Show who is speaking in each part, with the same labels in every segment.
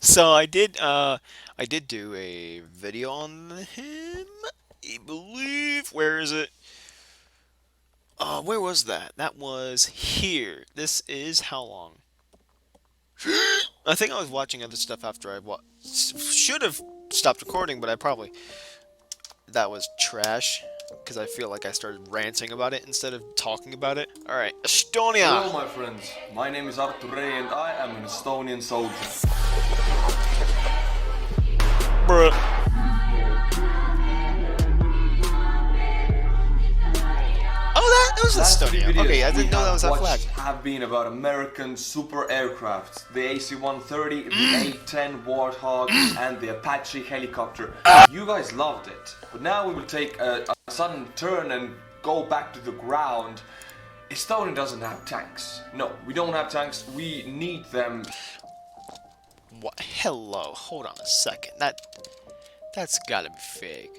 Speaker 1: So I did do a video on him. I believe. Where is it? Where was that? That was here. This is how long? I think I was watching other stuff after I should have stopped recording, but I probably that was trash because I feel like I started ranting about it instead of talking about it. All right, Estonia.
Speaker 2: Hello, my friends. My name is Artur Rei, and I am an Estonian soldier.
Speaker 1: Bruh. Oh, that was Estonia. Okay, I didn't know that was that flag.
Speaker 2: Have been about American super aircrafts, the AC-130, the A-10 Warthog, and the Apache helicopter. You guys loved it, but now we will take a sudden turn and go back to the ground. Estonia doesn't have tanks. No, we don't have tanks. We need them.
Speaker 1: What? Hello. Hold on a second. That's gotta be fake.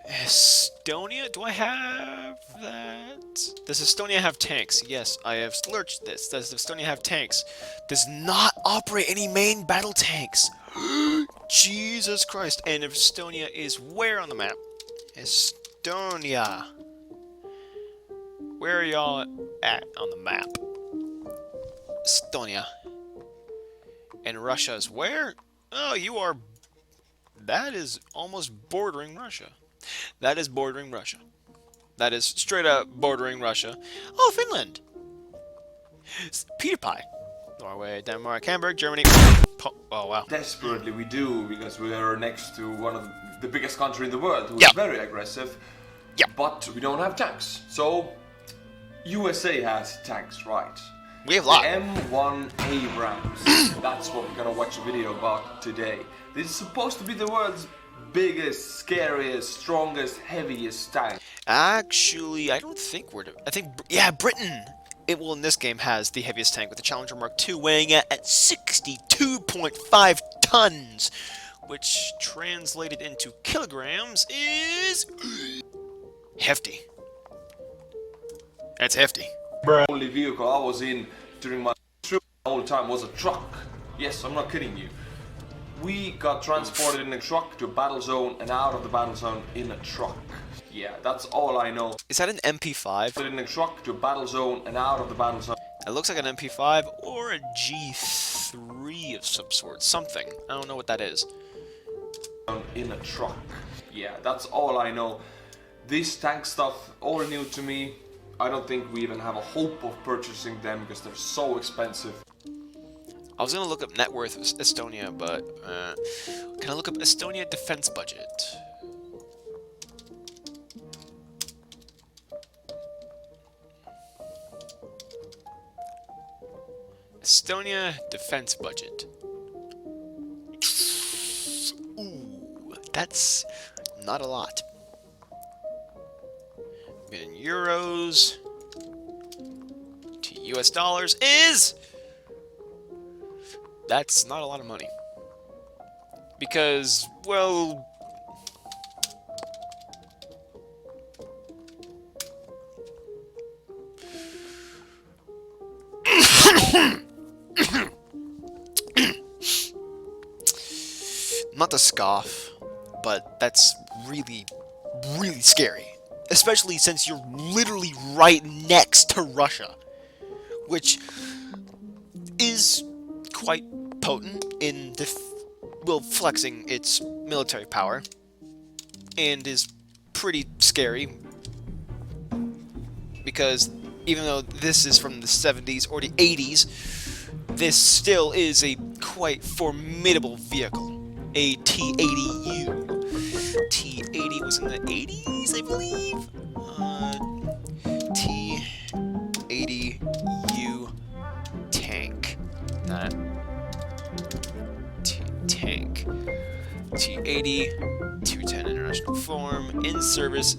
Speaker 1: Estonia? Do I have that? Does Estonia have tanks? Yes, I have searched this. Does Estonia have tanks? Does not operate any main battle tanks. Jesus Christ. And if Estonia is where on the map? Estonia. Where are y'all at on the map? Estonia. And Russia is where? Oh, you are... That is almost bordering Russia. That is bordering Russia. That is straight up bordering Russia. Oh, Finland! Peter Pie. Norway, Denmark, Hamburg, Germany. Oh, wow.
Speaker 2: Desperately we do, because we are next to one of the biggest country in the world, who is very aggressive.
Speaker 1: Yeah.
Speaker 2: But we don't have tanks. So, USA has tanks, right?
Speaker 1: We have a lot.
Speaker 2: The M1 Abrams. That's what we're gonna watch a video about today. This is supposed to be the world's biggest, scariest, strongest, heaviest tank.
Speaker 1: Actually, I don't think yeah, Britain. It will in this game has the heaviest tank with the Challenger Mark II weighing at 62.5 tons, which translated into kilograms is hefty. That's hefty.
Speaker 2: The only vehicle I was in during my trip the whole time was a truck. Yes, I'm not kidding you. We got transported in a truck to a battle zone and out of the battle zone in a truck. Yeah, that's all I know.
Speaker 1: Is that an MP5?
Speaker 2: In a truck to a battle zone and out of the battle zone.
Speaker 1: It looks like an MP5 or a G3 of some sort. Something. I don't know what that is.
Speaker 2: In a truck. Yeah, that's all I know. This tank stuff, all new to me. I don't think we even have a hope of purchasing them because they're so expensive.
Speaker 1: I was gonna look up net worth of Estonia, but can I look up Estonia defense budget? Estonia defense budget. Ooh, that's not a lot. In euros to US dollars is... That's not a lot of money. Because, well... Not to scoff, but that's really, really scary. Especially since you're literally right next to Russia. Which is quite potent in flexing its military power, and is pretty scary because even though this is from the 70s or the 80s, this still is a quite formidable vehicle. A T-80U. T-80 was in the 80s, I believe? T-80U tank. Not tank. T-80, 210 International Form, in service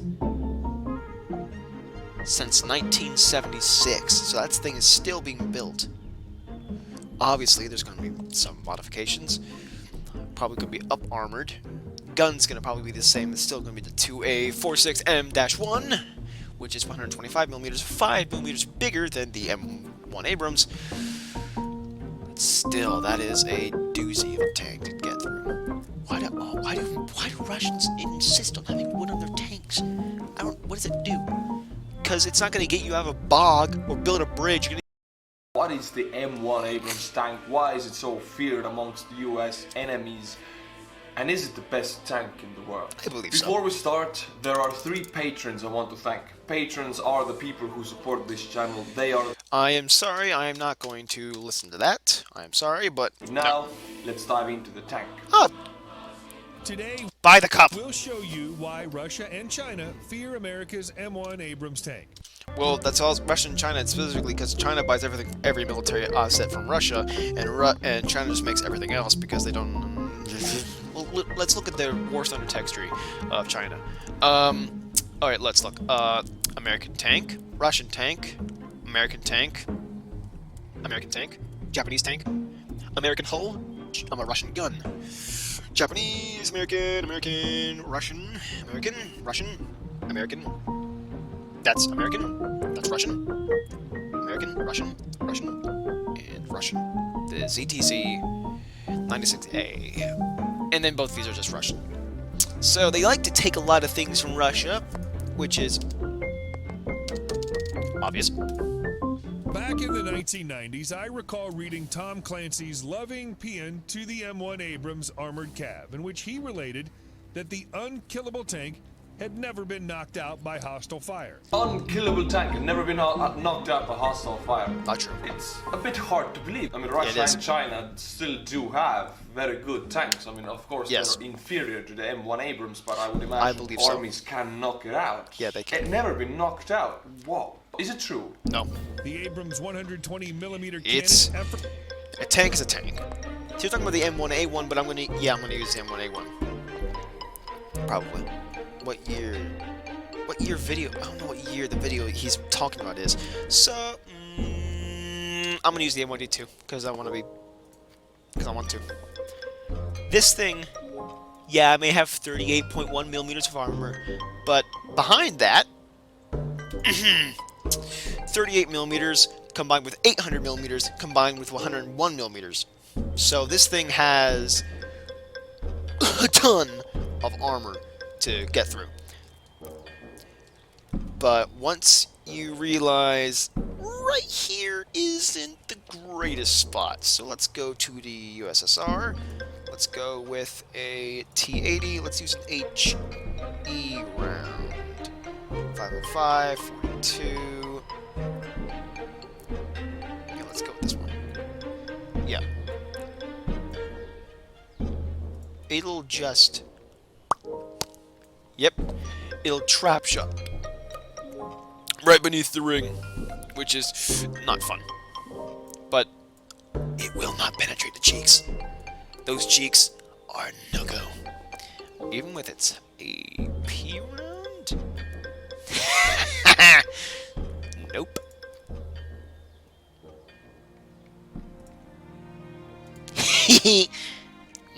Speaker 1: since 1976. So that thing is still being built. Obviously, there's going to be some modifications. Probably going to be up-armored. Gun's going to probably be the same. It's still going to be the 2A46M-1, which is 125mm, 5mm bigger than the M1 Abrams. Still, that is a doozy of a tank to get through. Why do Russians insist on having wood on their tanks? I don't. What does it do? Because it's not going to get you out of a bog or build a bridge. You're gonna...
Speaker 2: What is the M1 Abrams tank? Why is it so feared amongst the US enemies? And is it the best tank in the world?
Speaker 1: I believe
Speaker 2: Before
Speaker 1: so.
Speaker 2: we start, there are 3 patrons I want to thank. Patrons are the people who support this channel. They are...
Speaker 1: I am sorry. I am not going to listen to that. I am sorry, but
Speaker 2: Now,
Speaker 1: no.
Speaker 2: let's dive into the tank.
Speaker 1: Oh,
Speaker 3: Today,
Speaker 1: buy the cup.
Speaker 3: we'll show you why Russia and China fear America's M1 Abrams tank.
Speaker 1: Well, that's all Russia and China, specifically because China buys every military asset from Russia, and China just makes everything else because they don't. Well, let's look at the war thunder texture of China. All right, let's look. American tank, Russian tank, American tank, American tank, Japanese tank, American hull, a Russian gun. Japanese, American, Russian, American. That's American, that's Russian, American, Russian, and Russian. The ZTC 96A. And then both these are just Russian. So they like to take a lot of things from Russia, which is obvious.
Speaker 3: Back in the 1990s, I recall reading Tom Clancy's loving paean to the M1 Abrams armored cav, in which he related that the unkillable tank had never been knocked out by hostile fire.
Speaker 2: Unkillable tank and never been knocked out by hostile fire.
Speaker 1: Not true.
Speaker 2: It's a bit hard to believe. I mean, Russia and China still do have very good tanks. I mean, of course,
Speaker 1: Yes.
Speaker 2: they're inferior to the M1 Abrams, but I would imagine
Speaker 1: believe so.
Speaker 2: armies can knock it out.
Speaker 1: Yeah, they can.
Speaker 2: It's never been knocked out. Wow. Is it true?
Speaker 1: No.
Speaker 3: The Abrams 120mm
Speaker 1: It's-
Speaker 3: cannon effort.
Speaker 1: A tank is a tank. So you're talking about the M1A1, but I'm gonna use the M1A1. Probably. What year video? I don't know what year the video he's talking about is. So I'm gonna use the M1D2 because I want to. This thing, yeah, it may have 38.1 millimeters of armor, but behind that, 38 millimeters combined with 800 millimeters combined with 101 millimeters. So this thing has a ton of armor to get through. But once you realize right here isn't the greatest spot, so let's go to the USSR. Let's go with a T-80. Let's use an HE round. 505, 42. Yeah, let's go with this one. Yeah. It'll just... Yep. It'll trap shot right beneath the ring, which is not fun. But it will not penetrate the cheeks. Those cheeks are no-go. Even with its AP round? Nope.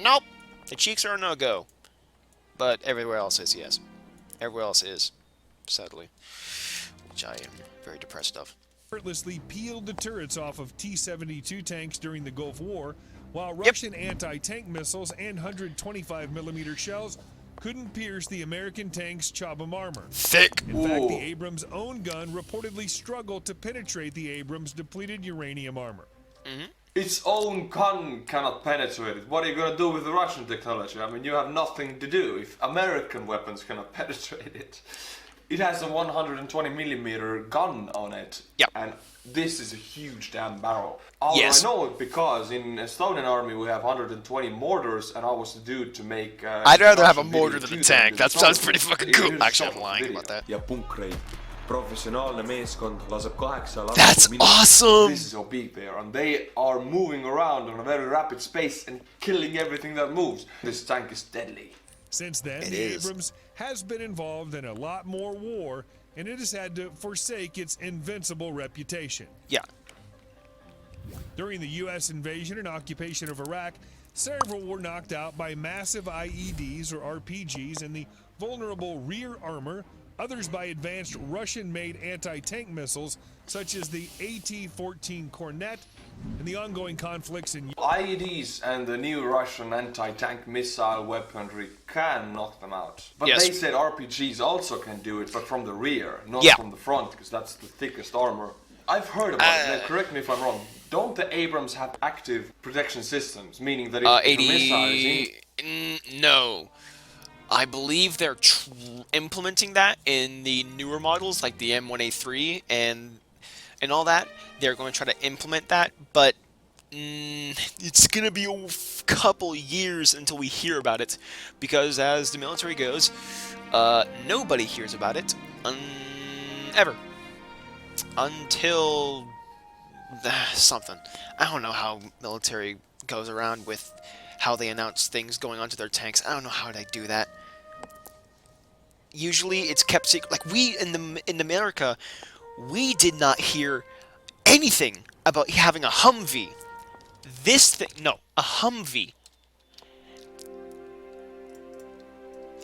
Speaker 1: Nope. The cheeks are a no-go. But everywhere else is yes. Everywhere else is, sadly. Which I am very depressed of.
Speaker 3: Effortlessly peeled the turrets off of T-72 tanks during the Gulf War, while Russian anti-tank missiles and 125mm shells couldn't pierce the American tank's Chobham armor.
Speaker 1: Thick!
Speaker 3: In fact, the Abrams' own gun reportedly struggled to penetrate the Abrams' depleted uranium armor.
Speaker 2: Its own gun cannot penetrate it. What are you gonna do with the Russian technology? I mean, you have nothing to do if American weapons cannot penetrate it. It has a 120mm gun on it.
Speaker 1: Yeah.
Speaker 2: And this is a huge damn barrel.
Speaker 1: Yes.
Speaker 2: I know it because in Estonian army we have 120 mortars, and I was the dude to make...
Speaker 1: I'd rather have a
Speaker 2: Russian
Speaker 1: mortar
Speaker 2: video
Speaker 1: than a
Speaker 2: to
Speaker 1: tank.
Speaker 2: them.
Speaker 1: That sounds pretty fucking cool.
Speaker 2: Here's
Speaker 1: Actually,
Speaker 2: some
Speaker 1: I'm lying
Speaker 2: video.
Speaker 1: about that.
Speaker 4: ja punkreid. Professionaalne meeskond laseb 8
Speaker 1: That's awesome!
Speaker 2: This is how big they are, and they are moving around on a very rapid space and killing everything that moves. This tank is deadly.
Speaker 3: Since then,
Speaker 1: It
Speaker 3: the
Speaker 1: is.
Speaker 3: Abrams has been involved in a lot more war, and it has had to forsake its invincible reputation.
Speaker 1: Yeah.
Speaker 3: During the U.S. invasion and occupation of Iraq, several were knocked out by massive IEDs or RPGs, and the vulnerable rear armor others by advanced Russian-made anti-tank missiles such as the AT-14 Kornet, and the ongoing conflicts in
Speaker 2: IEDs and the new Russian anti-tank missile weaponry can knock them out. But
Speaker 1: Yes.
Speaker 2: they said RPGs also can do it, but from the rear, not
Speaker 1: Yeah.
Speaker 2: from the front, because that's the thickest armor. I've heard about it, correct me if I'm wrong. Don't the Abrams have active protection systems, meaning that if the missile is in...
Speaker 1: No. I believe they're implementing that in the newer models, like the M1A3 and all that. They're going to try to implement that, but it's going to be a couple years until we hear about it, because as the military goes, nobody hears about it ever until something. I don't know how military goes around with how they announce things going onto their tanks. I don't know how they do that. Usually it's kept secret. Like we in America, we did not hear anything about having a Humvee. This thing, no, a Humvee.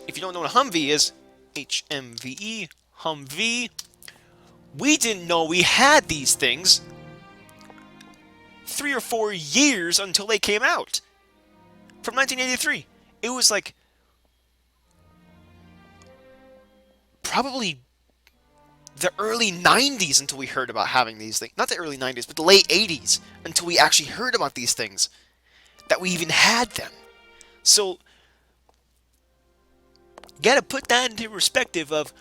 Speaker 1: If you don't know what a Humvee is, HMVE, Humvee. We didn't know we had these things 3 or 4 years until they came out. From 1983. It was like probably the early 90s until we heard about having these things. Not the early 90s, but the late 80s until we actually heard about these things. That we even had them. So, you gotta put that into perspective of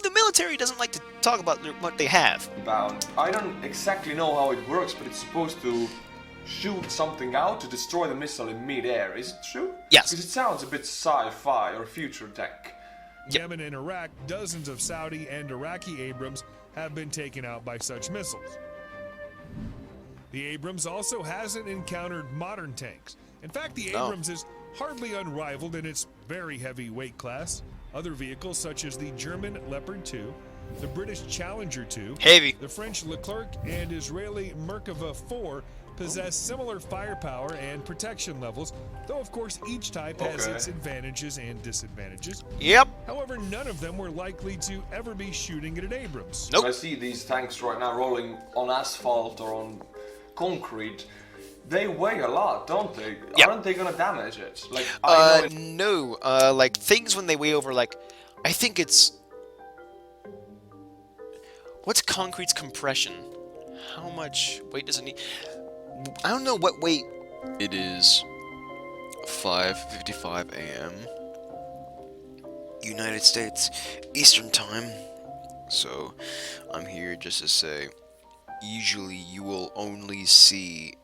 Speaker 1: the military doesn't like to talk about what they have.
Speaker 2: bound. I don't exactly know how it works, but it's supposed to shoot something out to destroy the missile in mid-air. Is it true?
Speaker 1: Yes.
Speaker 2: Because it sounds a bit sci-fi or future tech.
Speaker 3: Yemen and Iraq, dozens of Saudi and Iraqi Abrams have been taken out by such missiles. The Abrams also hasn't encountered modern tanks. In fact, the
Speaker 1: No.
Speaker 3: Abrams is hardly unrivaled in its very heavy weight class. Other vehicles such as the German Leopard 2, the British Challenger 2,
Speaker 1: Heavy.
Speaker 3: the French Leclerc, and Israeli Merkava 4 possess similar firepower and protection levels, though of course each type has
Speaker 2: Okay.
Speaker 3: its advantages and disadvantages.
Speaker 1: Yep.
Speaker 3: However, none of them were likely to ever be shooting at an Abrams.
Speaker 1: Nope.
Speaker 2: I see these tanks right now rolling on asphalt or on concrete. They weigh a lot, don't they?
Speaker 1: Yeah.
Speaker 2: Aren't they gonna damage it? Like, I know it-
Speaker 1: No. Like, things when they weigh over, like, I think it's... What's concrete's compression? How much weight does it need? I don't know what weight... It is 5:55 a.m. United States Eastern Time. So, I'm here just to say, usually you will only see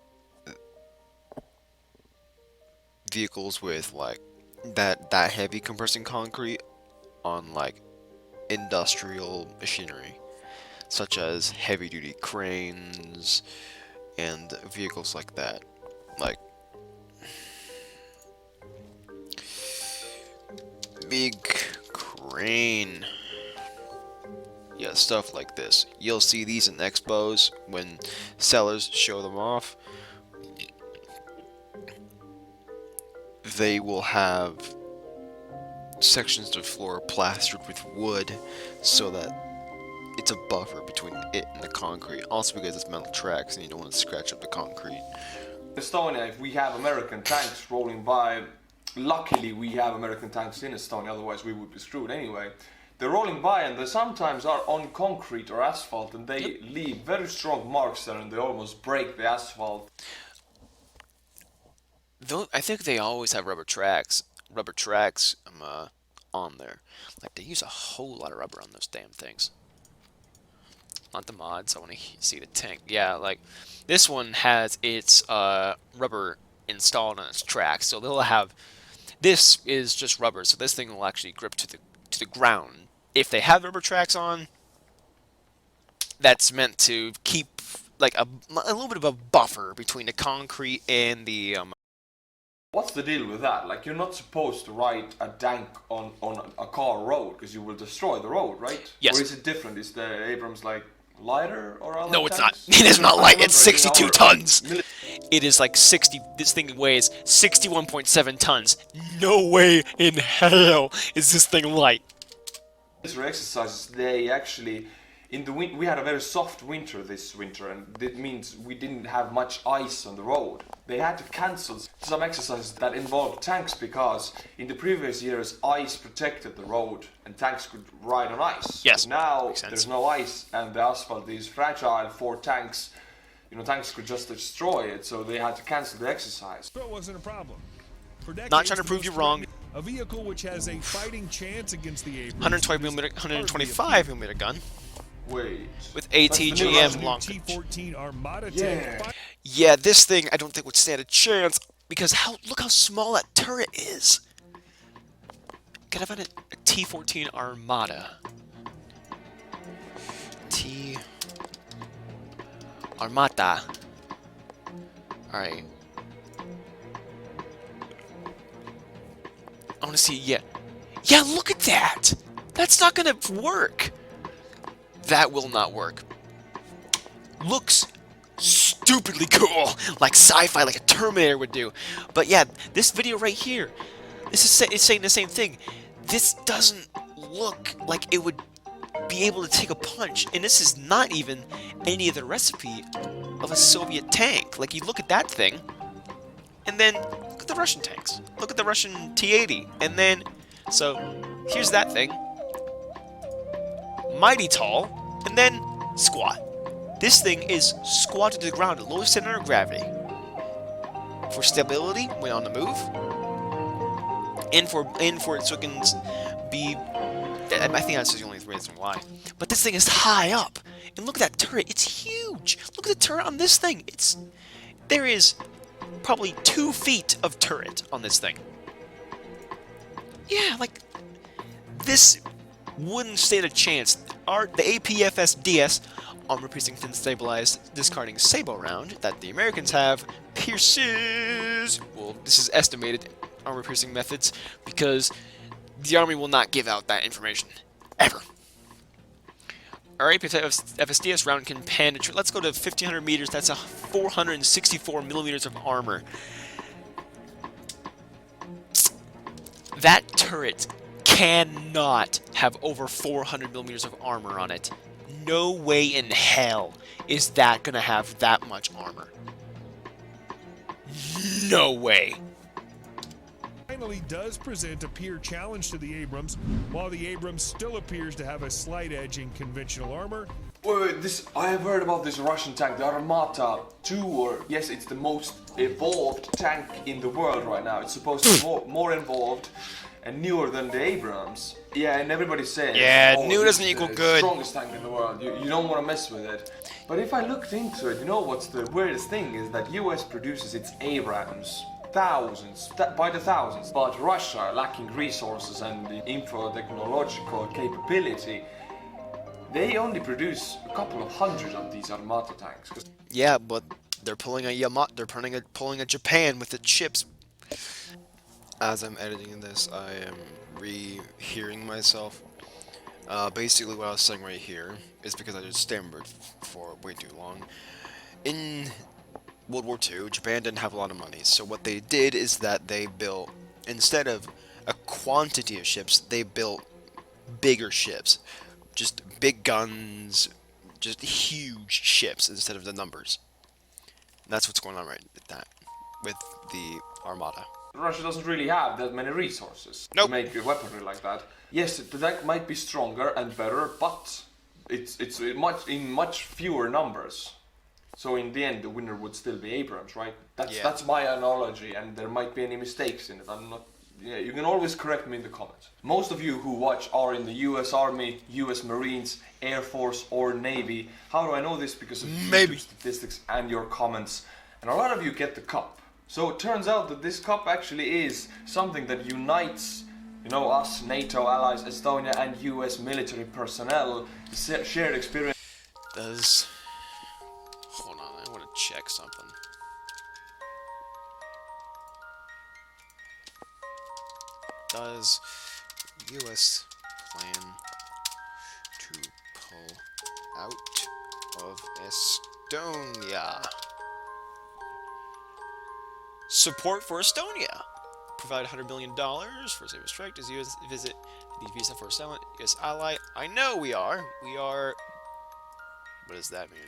Speaker 1: vehicles with like that heavy compressing concrete on like industrial machinery, such as heavy duty cranes and vehicles like that. Like big crane. Yeah, stuff like this. You'll see these in expos when sellers show them off. They will have sections of the floor plastered with wood so that it's a buffer between it and the concrete. Also because it's metal tracks and you don't want to scratch up the concrete.
Speaker 2: Estonia, if we have American tanks rolling by, luckily we have American tanks in Estonia, otherwise we would be screwed anyway. They're rolling by and they sometimes are on concrete or asphalt and they leave very strong marks there and they almost break the asphalt.
Speaker 1: Though I think they always have rubber tracks. Rubber tracks on there. Like they use a whole lot of rubber on those damn things. Not the mods. I want to see the tank. Yeah, like this one has its rubber installed on its tracks, so they'll have. This is just rubber, so this thing will actually grip to the ground. If they have rubber tracks on, that's meant to keep like a little bit of a buffer between the concrete and the
Speaker 2: What's the deal with that? Like, you're not supposed to ride a tank on a car road because you will destroy the road, right?
Speaker 1: Yes.
Speaker 2: Or is it different? Is the Abrams like lighter or other
Speaker 1: No, it's not.
Speaker 2: tanks?
Speaker 1: It is not
Speaker 2: I
Speaker 1: light.
Speaker 2: remember
Speaker 1: It's
Speaker 2: in
Speaker 1: 62
Speaker 2: our
Speaker 1: tons.
Speaker 2: mili-
Speaker 1: It is like 60. This thing weighs 61.7 tons. No way in hell is this thing light.
Speaker 2: exercises, they actually, in the we had a very soft winter this winter, and it means we didn't have much ice on the road. They had to cancel some exercises that involved tanks because in the previous years ice protected the road and tanks could ride on ice.
Speaker 1: Yes,
Speaker 2: But now
Speaker 1: makes sense.
Speaker 2: there's no ice and the asphalt is fragile for tanks. You know, tanks could just destroy it, so they had to cancel the exercise.
Speaker 3: So it wasn't a problem. For decades,
Speaker 1: Not trying to
Speaker 3: the
Speaker 1: prove
Speaker 3: most
Speaker 1: you wrong.
Speaker 3: threatening- A vehicle which has a fighting chance against the Abrams.
Speaker 1: 120
Speaker 3: is
Speaker 1: millimeter,
Speaker 3: hardly a
Speaker 1: 125
Speaker 3: feat.
Speaker 1: millimeter gun
Speaker 2: Wait.
Speaker 1: with
Speaker 2: That's the new
Speaker 1: ATGM
Speaker 2: Russian
Speaker 1: long.
Speaker 3: T-14 Armada
Speaker 2: Yeah.
Speaker 3: tank.
Speaker 1: Yeah, this thing I don't think would stand a chance because look how small that turret is. Can I find a T-14 Armada? T Armata. All right. I want to see. Yeah, yeah. Look at that. That's not gonna work. That will not work. Looks stupidly cool, like sci-fi, like a Terminator would do. But yeah, this video right here, this is it's saying the same thing. This doesn't look like it would be able to take a punch, and this is not even any of the recipe of a Soviet tank. Like, you look at that thing, and then look at the Russian tanks. Look at the Russian T-80, and then, so, here's that thing. Mighty tall, and then squat. This thing is squatted to the ground at low center of gravity. For stability when on the move, and for it so it can be. I think that's the only reason why. But this thing is high up, and look at that turret. It's huge. Look at the turret on this thing. There is probably 2 feet of turret on this thing. Yeah, like this wouldn't stand a chance. The APFS-DS, armor-piercing thin stabilized discarding sabot round that the Americans have pierces. Well, this is estimated armor-piercing methods because the Army will not give out that information ever. Our APFS-DS round can penetrate. Let's go to 1,500 meters. That's a 464 millimeters of armor. That turret cannot have over 400 millimeters of armor on it. No way in hell is that gonna have that much armor. No way.
Speaker 3: Finally does present a peer challenge to the Abrams, while the Abrams still appears to have a slight edge in conventional armor.
Speaker 2: Wait, I have heard about this Russian tank, the Armata 2, or yes, it's the most evolved tank in the world right now. It's supposed to be more involved and newer than the Abrams. Yeah, and everybody says,
Speaker 1: Yeah,
Speaker 2: oh,
Speaker 1: new
Speaker 2: this
Speaker 1: doesn't
Speaker 2: is
Speaker 1: equal
Speaker 2: the
Speaker 1: good.
Speaker 2: strongest tank in the world. You don't want to mess with it. But if I looked into it, you know what's the weirdest thing is that US produces its Abrams thousands, by the thousands, but Russia, lacking resources and the info-technological capability, they only produce a couple of hundred of these Armata tanks.
Speaker 1: Yeah, but they're pulling pulling a Japan with the chips. As I'm editing this, I am re-hearing myself. Basically, what I was saying right here is because I just stammered for way too long. In World War II, Japan didn't have a lot of money, so what they did is that they built, instead of a quantity of ships, they built bigger ships. Just big guns, just huge ships instead of the numbers. And that's what's going on with the Armada.
Speaker 2: Russia doesn't really have that many resources
Speaker 1: Nope.
Speaker 2: to make a weaponry like that. Yes, the tank might be stronger and better, but it's in much fewer numbers. So in the end, the winner would still be Abrams, right? That's my analogy, and there might be any mistakes in it. I'm not. Yeah, you can always correct me in the comments. Most of you who watch are in the U.S. Army, U.S. Marines, Air Force, or Navy. How do I know this? Because of
Speaker 1: Maybe.
Speaker 2: YouTube statistics and your comments. And a lot of you get the cup. So it turns out that this cup actually is something that unites, you know, us, NATO allies, Estonia, and U.S. military personnel. Shared experience.
Speaker 1: Hold on, I want to check something. Does U.S. plan to pull out of Estonia? Support for Estonia. provide $100 million for a saber strike. Does the U.S. visit the visa for a silent U.S. ally? I know we are. We are. What does that mean?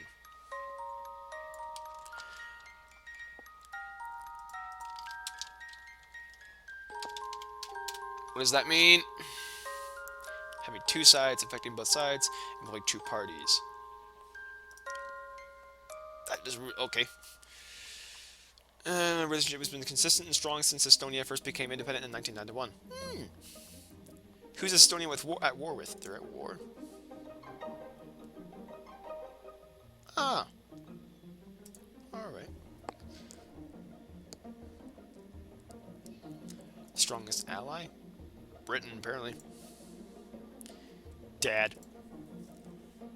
Speaker 1: What does that mean? Having two sides affecting both sides, involving two parties. That is okay. Relationship has been consistent and strong since Estonia first became independent in 1991. Who's Estonia at war with? They're at war. Ah. Alright. Strongest ally? Britain, apparently. Dad.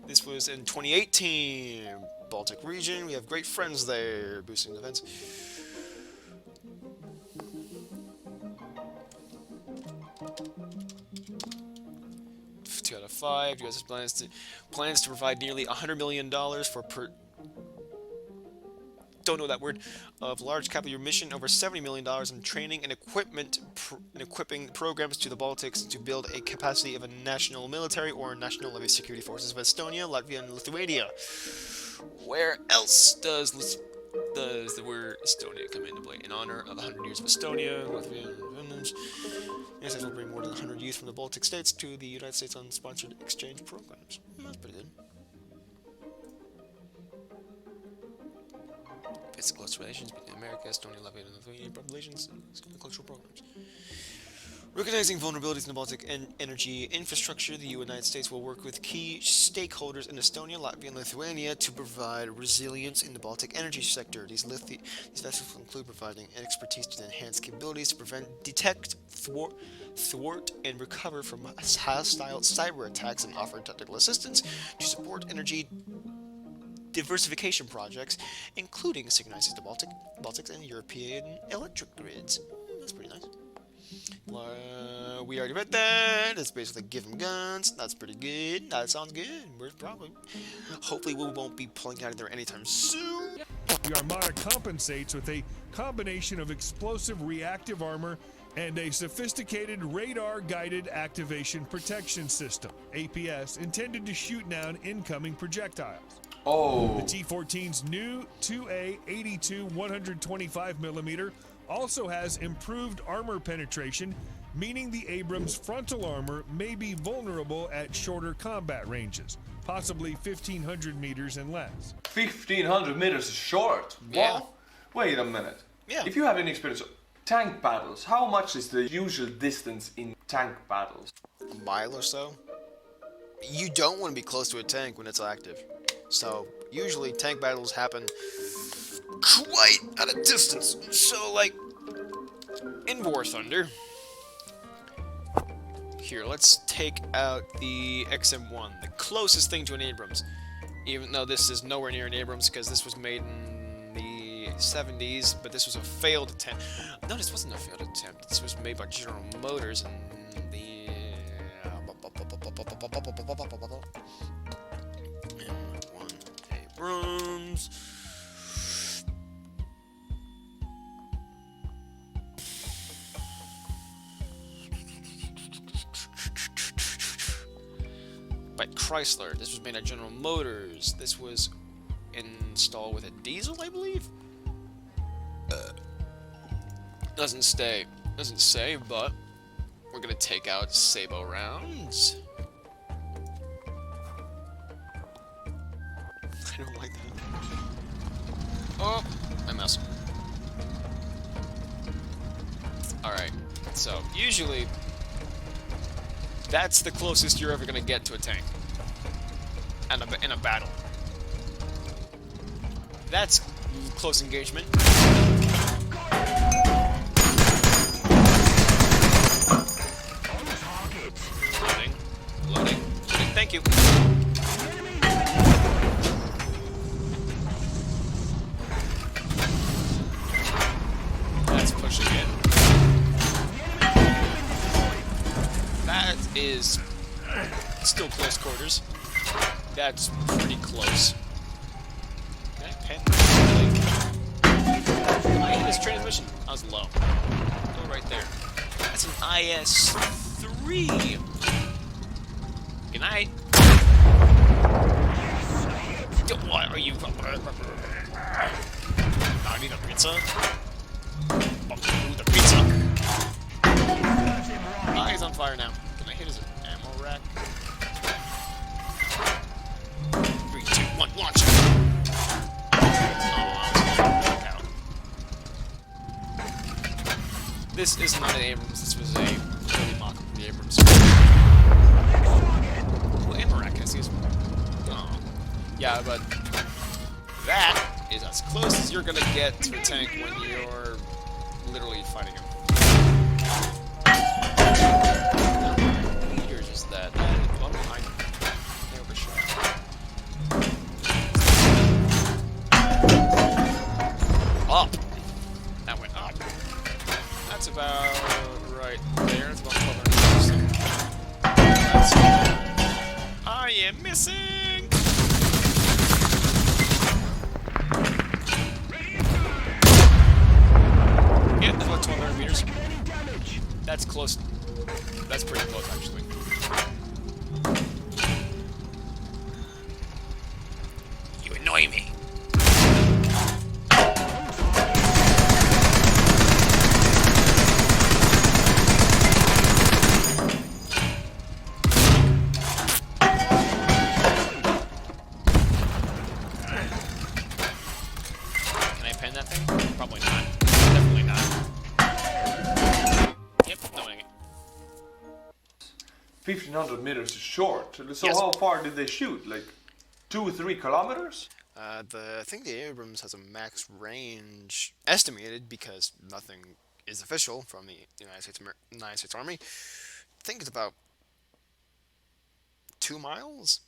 Speaker 1: This was in 2018. Baltic region. We have great friends there. Boosting defense. 2 out of 5. U.S. plans to provide nearly $100 million for don't know that word, of large capital mission, over $70 million in training and equipping programs to the Baltics to build a capacity of a national military or national levy security forces of Estonia, Latvia, and Lithuania. Where else does the word Estonia come into play? In honor of 100 years of Estonia, Latvia, and Finland, the United States will bring more than 100 youth from the Baltic states to the United States on sponsored exchange programs. That's pretty good. It's close relations between America, Estonia, Latvia, and Lithuanian populations and cultural programs. Recognizing vulnerabilities in the Baltic energy infrastructure, the United States will work with key stakeholders in Estonia, Latvia, and Lithuania to provide resilience in the Baltic energy sector. These vessels will include providing expertise to enhance capabilities to prevent, detect, thwart, and recover from hostile cyber attacks, and offer technical assistance to support energy diversification projects, including synchronizing the Baltics and European electric grids. That's pretty nice. We already read that. It's basically give them guns. That's pretty good. That sounds good. Hopefully we won't be pulling out of there anytime soon.
Speaker 3: The Armada compensates with a combination of explosive reactive armor and a sophisticated radar-guided activation protection system, APS, intended to shoot down incoming projectiles.
Speaker 2: Oh.
Speaker 3: The T-14's new 2A82 125mm also has improved armor penetration, meaning the Abrams frontal armor may be vulnerable at shorter combat ranges, possibly 1,500 meters and less.
Speaker 2: 1,500 meters is short?
Speaker 1: Yeah.
Speaker 2: What? Wait a minute.
Speaker 1: Yeah.
Speaker 2: If you have any experience of tank battles, how much is the usual distance in tank battles?
Speaker 1: A mile or so. You don't want to be close to a tank when it's active. So, usually tank battles happen quite at a distance. So, like, in War Thunder, here, let's take out the XM1, the closest thing to an Abrams. Even though this is nowhere near an Abrams, because this was made in the 70s, but this was a failed attempt. No, this wasn't a failed attempt. This was made by General Motors in the... M1 Abrams. By Chrysler. This was made at General Motors. This was installed with a diesel, I believe? Doesn't say, but we're gonna take out Sabo rounds. I don't like that. Oh, I messed. Alright, so usually that's the closest you're ever gonna get to a tank in a battle. That's close engagement. Loading. Thank you. That's pushing it. That is still close quarters. That's pretty close. Can I hit his transmission? I was low. right there. That's an IS-3. Good night. What are you? I need a pizza. Ooh, the pizza. Ah, he's on fire now. Can I hit his ammo rack? 3, 2, 1, launch! Oh, back out. This is not an Abrams. This was a early mock of the Abrams. Ooh, ammo rack. Can I see his? Oh, yeah, but that is as close as you're gonna get to a tank when you're literally fighting him. You're just that. Oh, I overshot. Up! That went up. That's about right there. It's about 1200 meters. I am missing! Yeah, that's about 1200 meters. That's close. That's pretty close, actually. You annoy me. Can I pen that thing? Probably not. Definitely not. Yep, knowing it.
Speaker 2: 1500 meters is short. So
Speaker 1: Yes.
Speaker 2: how far did they shoot? Like 2 or 3 kilometers?
Speaker 1: I think the Abrams has a max range estimated because nothing is official from the United States Army. I think it's about 2 miles.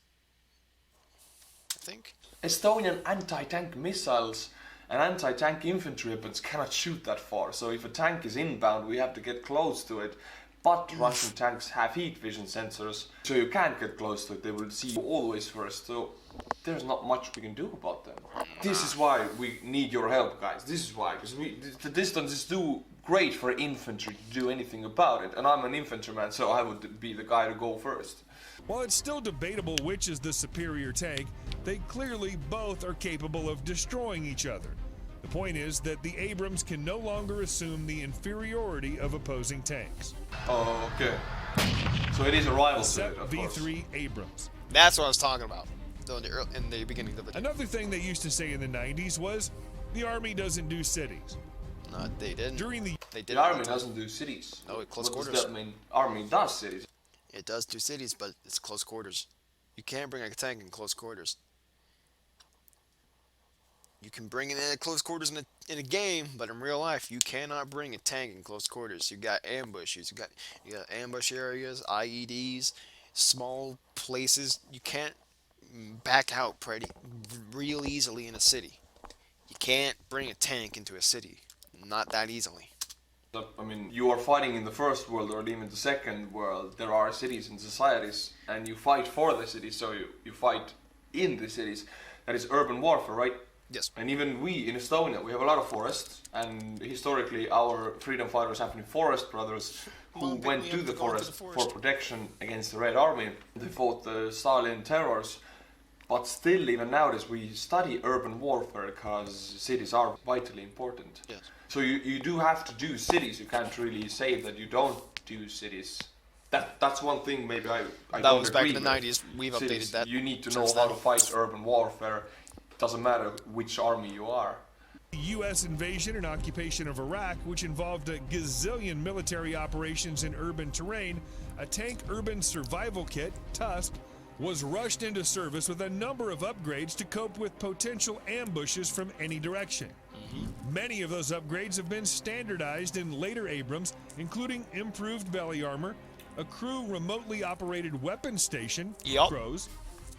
Speaker 1: I think.
Speaker 2: Estonian anti-tank missiles and anti-tank infantry weapons cannot shoot that far. So if a tank is inbound, we have to get close to it. But Russian tanks have heat vision sensors, so you can't get close to it. They will see you always first. So there's not much we can do about them. This is why we need your help, guys. This is why, because the distance is too great for infantry to do anything about it. And I'm an infantryman, so I would be the guy to go first.
Speaker 3: While it's still debatable which is the superior tank, they clearly both are capable of destroying each other. The point is that the Abrams can no longer assume the inferiority of opposing tanks.
Speaker 2: Oh, okay. So it is a rival to
Speaker 3: Except
Speaker 2: it, of course.
Speaker 3: V3 Abrams.
Speaker 1: That's what I was talking about in the beginning of the video.
Speaker 3: Another thing they used to say in the 90s was, the Army doesn't do cities.
Speaker 1: No, they didn't.
Speaker 3: During the
Speaker 1: They did.
Speaker 2: The army doesn't do cities.
Speaker 1: No, close
Speaker 2: What
Speaker 1: quarters.
Speaker 2: does that mean? Army does cities.
Speaker 1: It does do cities, but it's close quarters. You can't bring a tank in close quarters. You can bring it in at close quarters in a game, but in real life, you cannot bring a tank in close quarters. You got ambushes. You got ambush areas, IEDs, small places. You can't back out real easily in a city. You can't bring a tank into a city. Not that easily.
Speaker 2: I mean, you are fighting in the first world or even the second world. There are cities and societies, and you fight for the cities, so you fight in the cities. That is urban warfare, right?
Speaker 1: Yes.
Speaker 2: And even we in Estonia, we have a lot of forests, and historically our freedom fighters have been forest brothers who went to the forest for protection against the Red Army. They fought the Stalin terrors, but still, even nowadays, we study urban warfare because cities are vitally important.
Speaker 1: Yes.
Speaker 2: So you do have to do cities. You can't really say that you don't do cities. That's one thing maybe I
Speaker 1: That
Speaker 2: don't
Speaker 1: was back
Speaker 2: agree
Speaker 1: in the
Speaker 2: with.
Speaker 1: 90s. We've
Speaker 2: Cities,
Speaker 1: updated that.
Speaker 2: You need to know
Speaker 1: since
Speaker 2: how
Speaker 1: then.
Speaker 2: to fight urban warfare. Doesn't matter which army you are.
Speaker 3: The U.S. invasion and occupation of Iraq, which involved a gazillion military operations in urban terrain, a tank urban survival kit, Tusk, was rushed into service with a number of upgrades to cope with potential ambushes from any direction. Many of those upgrades have been standardized in later Abrams, including improved belly armor, a crew remotely operated weapon station,
Speaker 1: Yup.
Speaker 3: CROWS,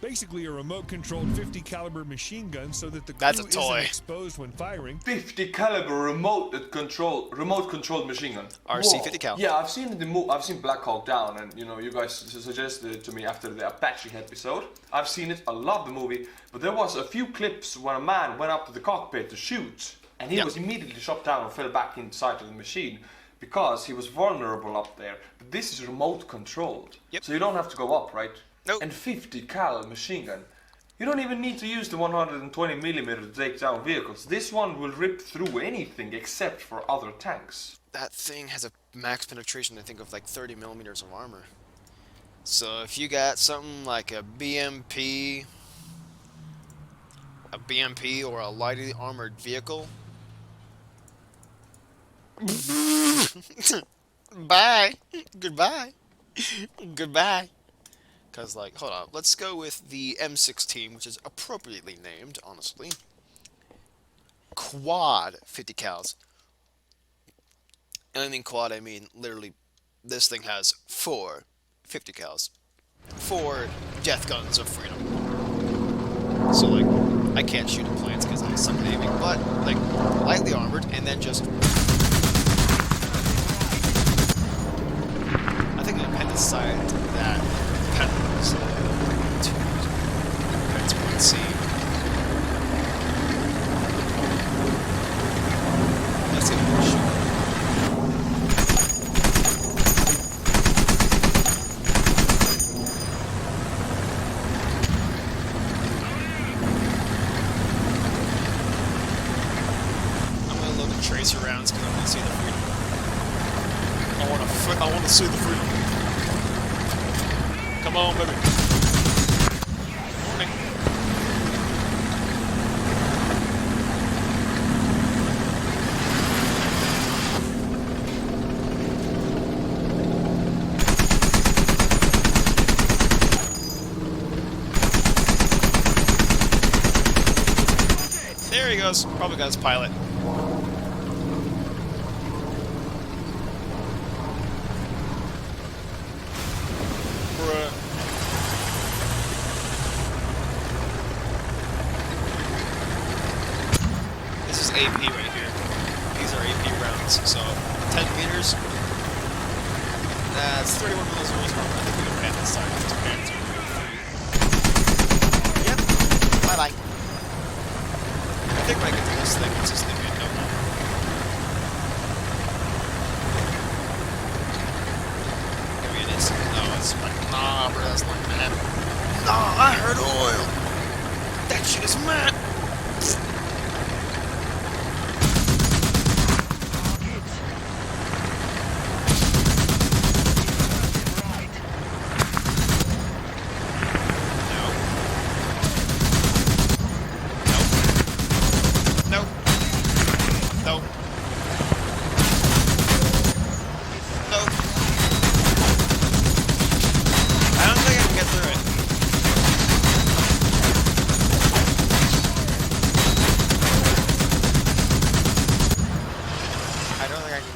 Speaker 3: basically a remote-controlled 50 caliber machine gun so that the
Speaker 1: That's a
Speaker 3: crew
Speaker 1: toy.
Speaker 3: isn't exposed when firing.
Speaker 2: 50 caliber remote controlled machine gun.
Speaker 1: RC
Speaker 2: Whoa.
Speaker 1: 50 cal.
Speaker 2: Yeah, I've seen the I've seen Black Hawk Down, and you guys suggested it to me after the Apache episode. I've seen it. I love the movie, but there was a few clips when a man went up to the cockpit to shoot, and he
Speaker 1: Yeah.
Speaker 2: was immediately shot down and fell back inside of the machine because he was vulnerable up there. But this is remote controlled,
Speaker 1: Yep.
Speaker 2: so you don't have to go up, right?
Speaker 1: Nope.
Speaker 2: And 50 cal machine gun. You don't even need to use the 120mm to take down vehicles. This one will rip through anything except for other tanks.
Speaker 1: That thing has a max penetration, I think, of like 30 millimeters of armor. So if you got something like a BMP or a lightly armored vehicle, bye, goodbye, goodbye. Cause like, hold on, let's go with the M16, which is appropriately named, honestly. Quad 50 cals. And I mean quad, I mean literally, this thing has 4 50 cals. 4 death guns of freedom. So like, I can't shoot at planes because I suck at aiming, but like, lightly armored, and then just... I think the appendicite to that depends, depends what C. Let's see what we shoot. Tracer rounds because I want to see the freedom. I want to see the freedom. Come on, baby. Morning. There he goes. Probably got his pilot. This is AP right here. These are AP rounds, so 10 meters. That's 31 mils of horsepower. I think we can pan this time. It's pans are really. Yep. Bye bye. I think when I get to this thing, what's this thing get? Nope. Maybe it is. No, it's like, nah, bro, that's like mad. Nah, I heard oil. That shit is mad.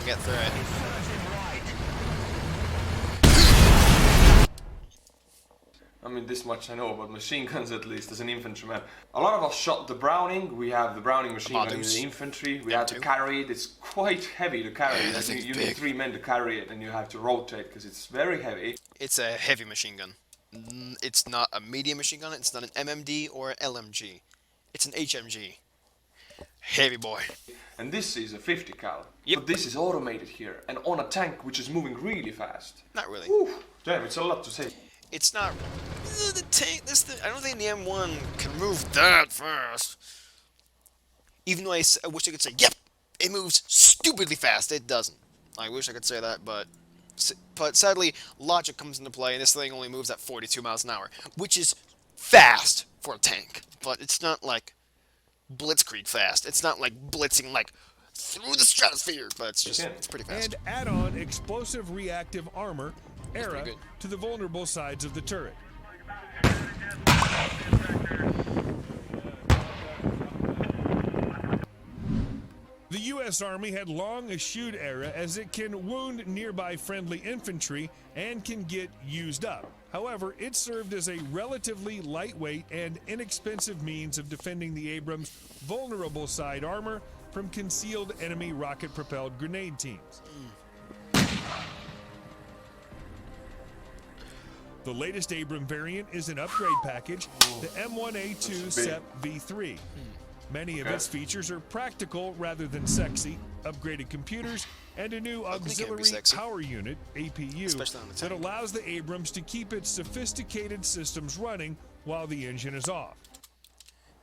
Speaker 1: Get through it.
Speaker 2: I mean, this much I know about machine guns, at least as an infantryman. A lot of us shot the Browning. We have the Browning machine gun in the infantry. We have to carry it. It's quite heavy to carry.
Speaker 1: Yeah, that
Speaker 2: you need 3 men to carry it, and you have to rotate because it's very heavy.
Speaker 1: It's a heavy machine gun. It's not a medium machine gun. It's not an MMD or an LMG. It's an HMG. Heavy boy.
Speaker 2: And this is a 50 cal.
Speaker 1: Yep.
Speaker 2: But this is automated here, and on a tank which is moving really fast.
Speaker 1: Not really.
Speaker 2: Whew. Damn, it's a lot to say.
Speaker 1: It's not. The tank. I don't think the M1 can move that fast. Even though I wish I could say, yep, it moves stupidly fast. It doesn't. I wish I could say that, but sadly, logic comes into play, and this thing only moves at 42 miles an hour, which is fast for a tank. But it's not like blitzkrieg fast. It's not like blitzing like through the stratosphere, but it's just it's pretty fast.
Speaker 3: And add on explosive reactive armor, ERA, to the vulnerable sides of the turret. The U.S. Army had long eschewed ERA as it can wound nearby friendly infantry and can get used up. However, it served as a relatively lightweight and inexpensive means of defending the Abrams' vulnerable side armor from concealed enemy rocket-propelled grenade teams. The latest Abram variant is an upgrade package, the M1 A2 SEP V3. Many of its features are practical rather than sexy, upgraded computers, and a new auxiliary power unit, APU, that allows the Abrams to keep its sophisticated systems running while the engine is off.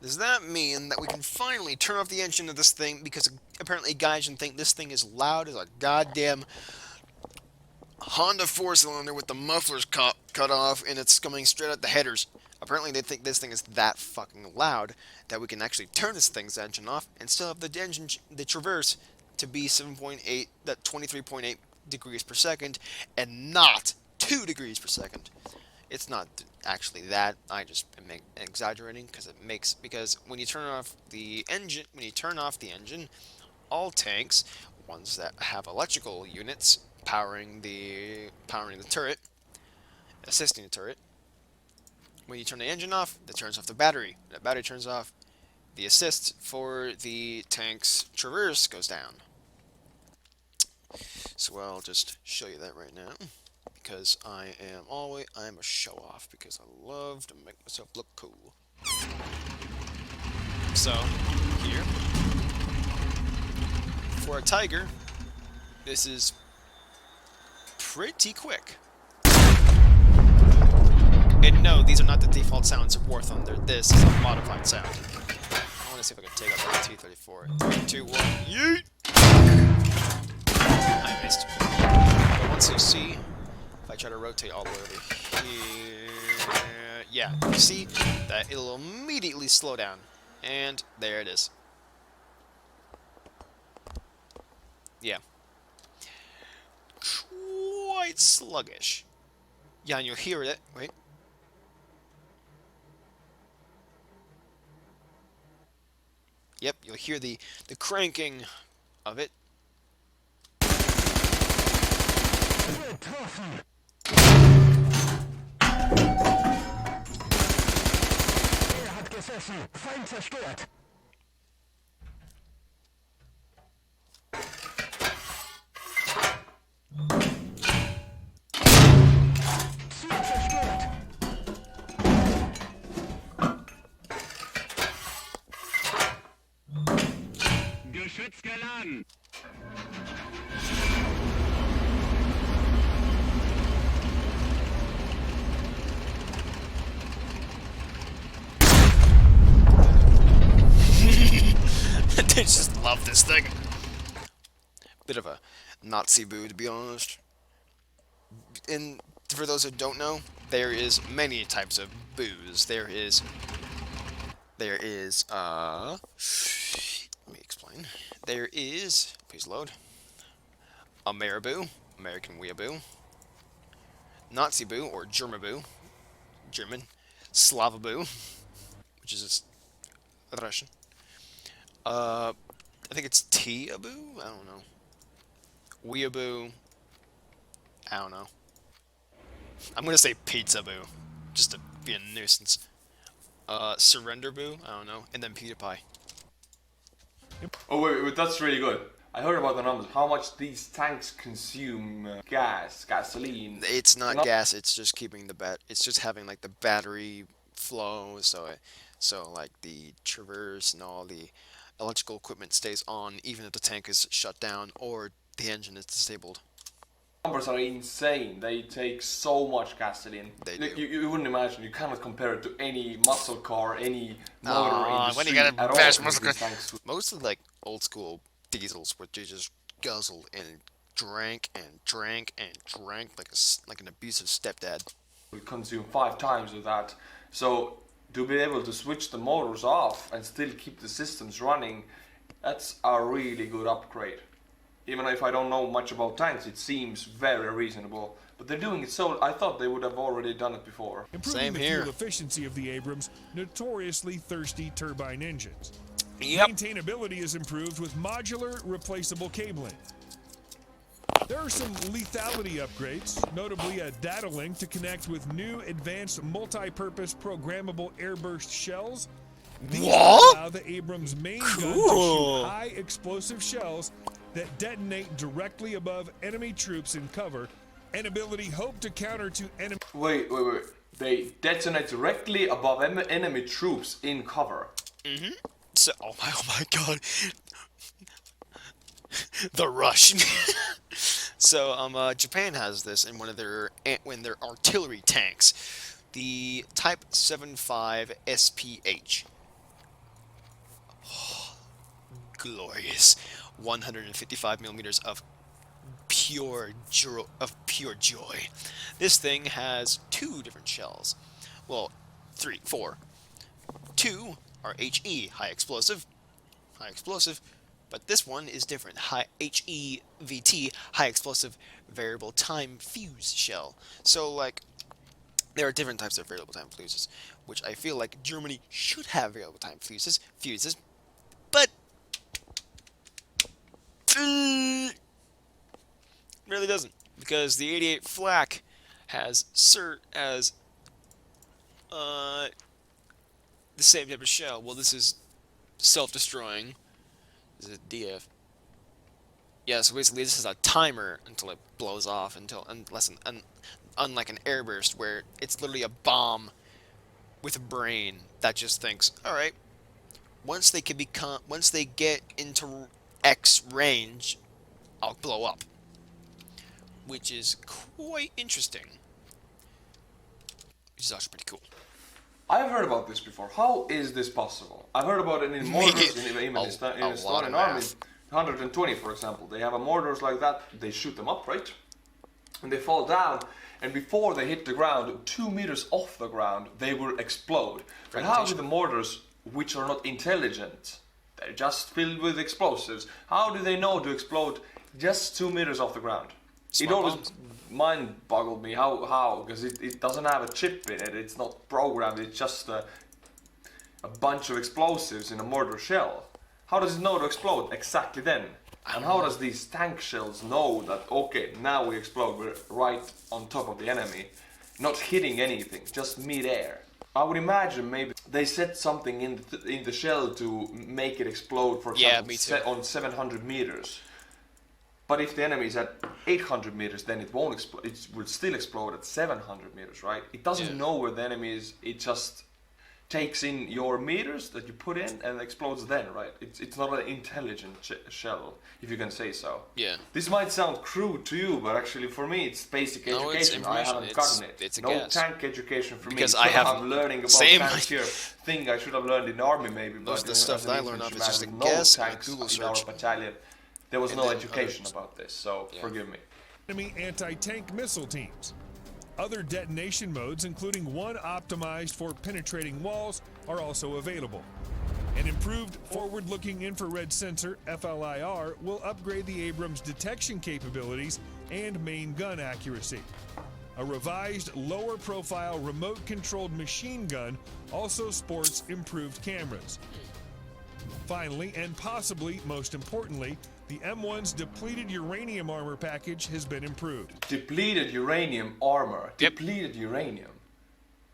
Speaker 1: Does that mean that we can finally turn off the engine of this thing because apparently Gaijin think this thing is loud as a goddamn Honda 4-cylinder with the mufflers cut off and it's coming straight out the headers? Apparently they think this thing is that fucking loud that we can actually turn this thing's engine off and still have the engine, the traverse, to be 7.8, that 23.8 degrees per second and not 2 degrees per second. It's not actually that. I just am exaggerating because when you turn off the engine, all tanks, ones that have electrical units powering the turret, assisting the turret, when you turn the engine off, that turns off the battery. When that battery turns off, the assist for the tank's traverse goes down. So I'll just show you that right now, because I am a show off because I love to make myself look cool. So here, for a Tiger, this is pretty quick. And no, these are not the default sounds of War Thunder. This is a modified sound. I want to see if I can take out that T-34. 3, 2, 1, yeet! I missed. But once you see, if I try to rotate all the way over here, yeah, you see that it'll immediately slow down. And there it is. Yeah. Quite sluggish. Yeah, and you'll hear it. Wait. Yep, you'll hear the cranking of it.
Speaker 5: Feind zerstört. Ziel zerstört. Geschütz geladen.
Speaker 1: They just love this thing. Bit of a Nazi boo, to be honest. And for those who don't know, there is many types of boos. There is, let me explain. There is, please load, Ameriboo, American Weeaboo, Nazi boo, or Germaboo, German, Slavaboo, which is Russian. I think it's Tea-aboo? I don't know. Weeaboo? I don't know. I'm gonna say Pizza-boo, just to be a nuisance. Surrender-boo? I don't know. And then PewDiePie.
Speaker 2: Oh wait, that's really good. I heard about the numbers. How much these tanks consume gasoline?
Speaker 1: It's not gas. It's just keeping the It's just having like the battery flow. So like the traverse and all the electrical equipment stays on, even if the tank is shut down or the engine is disabled.
Speaker 2: Numbers are insane. They take so much gasoline.
Speaker 1: They do.
Speaker 2: You wouldn't imagine. You cannot compare it to any muscle car, any motor industry
Speaker 1: when you got a
Speaker 2: at all.
Speaker 1: fast muscle car.
Speaker 2: Tanks.
Speaker 1: Most of like old school diesels, which you just guzzled and drank and drank and drank like an abusive stepdad.
Speaker 2: We consume 5 times of that. So to be able to switch the motors off and still keep the systems running, that's a really good upgrade. Even if I don't know much about tanks, it seems very reasonable. But they're doing it so, I thought they would have already done it before.
Speaker 3: Improving
Speaker 1: Same
Speaker 3: the
Speaker 1: here.
Speaker 3: fuel efficiency of the Abrams' notoriously thirsty turbine engines.
Speaker 1: Yep.
Speaker 3: Maintainability is improved with modular replaceable cabling. There are some lethality upgrades, notably a data link to connect with new advanced multi-purpose programmable airburst shells. These allow the Abrams main gun to shoot high explosive shells that detonate directly above enemy troops in cover, an ability hoped to counter to enemy...
Speaker 2: Wait. They detonate directly above enemy troops in cover.
Speaker 1: Mm-hmm. So, oh my god, the Rush. So, Japan has this in one of their artillery tanks, the Type 75 SPH. Glorious, 155 millimeters of pure joy. This thing has two different shells. Well, three, four. Two are HE, high explosive, but this one is different. High HEVT, high explosive variable time fuse shell. So like there are different types of variable time fuses, which I feel like Germany should have variable time fuses, but really doesn't, because the 88 flak has uh the same type of shell. Well, this is self-destroying. This is a DF. Yeah, so basically this is a timer until it blows off, unlike an airburst where it's literally a bomb with a brain that just thinks, all right, once they get into X range, I'll blow up, which is quite interesting. Which is actually pretty cool.
Speaker 2: I've heard about this before. How is this possible? I've heard about it in mortars, in even in Estonian army. 120, for example. They have a mortars like that. They shoot them up, right? And they fall down. And before they hit the ground, 2 meters off the ground, they will explode. But how do the mortars, which are not intelligent, they're just filled with explosives, how do they know to explode just 2 meters off the ground?
Speaker 1: Smart
Speaker 2: it always
Speaker 1: bombs.
Speaker 2: mind boggled me how because it doesn't have a chip in it. It's not programmed. It's just a bunch of explosives in a mortar shell. How does it know to explode exactly then? And how does these tank shells know that, okay, now we explode, we're right on top of the enemy, not hitting anything, just mid-air? I would imagine maybe they set something in the shell to make it explode, for
Speaker 1: Yeah,
Speaker 2: example,
Speaker 1: me too.
Speaker 2: on 700 meters. But if the enemy is at 800 meters, then it won't explode. It will still explode at 700 meters, right? It doesn't
Speaker 1: Yeah.
Speaker 2: know where the enemy is. It just takes in your meters that you put in and explodes then, right? It's not an intelligent shell, if you can say so.
Speaker 1: Yeah.
Speaker 2: This might sound crude to you, but actually for me it's basic
Speaker 1: No, it's
Speaker 2: education. I
Speaker 1: information.
Speaker 2: haven't gotten it.
Speaker 1: It's a
Speaker 2: no
Speaker 1: guess.
Speaker 2: tank education for
Speaker 1: Because
Speaker 2: me.
Speaker 1: I
Speaker 2: So
Speaker 1: haven't-
Speaker 2: I'm learning about
Speaker 1: Same.
Speaker 2: tanks here. Thing I should have learned in the army maybe.
Speaker 1: Most
Speaker 2: but
Speaker 1: of the
Speaker 2: as
Speaker 1: stuff
Speaker 2: an
Speaker 1: that I learned up is just a
Speaker 2: infantryman with
Speaker 1: guess
Speaker 2: no
Speaker 1: and a
Speaker 2: tanks
Speaker 1: Google
Speaker 2: in our
Speaker 1: search.
Speaker 2: battalion. There was
Speaker 1: And
Speaker 2: no
Speaker 1: then
Speaker 2: education
Speaker 1: others.
Speaker 2: about this, so
Speaker 1: Yeah.
Speaker 2: forgive me.
Speaker 3: Enemy anti-tank missile teams. Other detonation modes, including one optimized for penetrating walls, are also available. An improved forward-looking infrared sensor, FLIR, will upgrade the Abrams detection capabilities and main gun accuracy. A revised lower-profile remote-controlled machine gun also sports improved cameras. Finally, and possibly most importantly, the M1's depleted uranium armor package has been improved.
Speaker 2: Depleted uranium armor.
Speaker 1: Yep.
Speaker 2: Depleted uranium.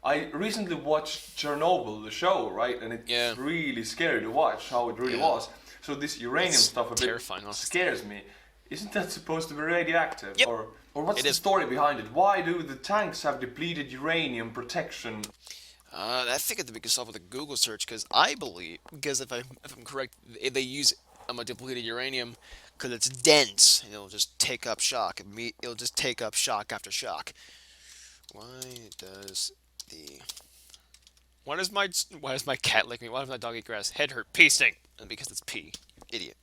Speaker 2: I recently watched Chernobyl, the show, right? And it's
Speaker 1: Yeah.
Speaker 2: really scary to watch how it really
Speaker 1: Yeah.
Speaker 2: was. So this uranium
Speaker 1: It's
Speaker 2: stuff a bit
Speaker 1: terrifying, honestly.
Speaker 2: scares me. Isn't that supposed to be radioactive?
Speaker 1: Yep.
Speaker 2: Or what's
Speaker 1: It
Speaker 2: the
Speaker 1: is.
Speaker 2: story behind it? Why do the tanks have depleted uranium protection?
Speaker 1: I think it'd be good solve with a Google search, because I believe, because if I'm correct, they use a depleted uranium because it's dense and it'll just take up shock. It'll just take up shock after shock. Why does the why does my cat lick me? Why does my dog eat grass? Head hurt. Pee stink. And because it's pee. Idiot.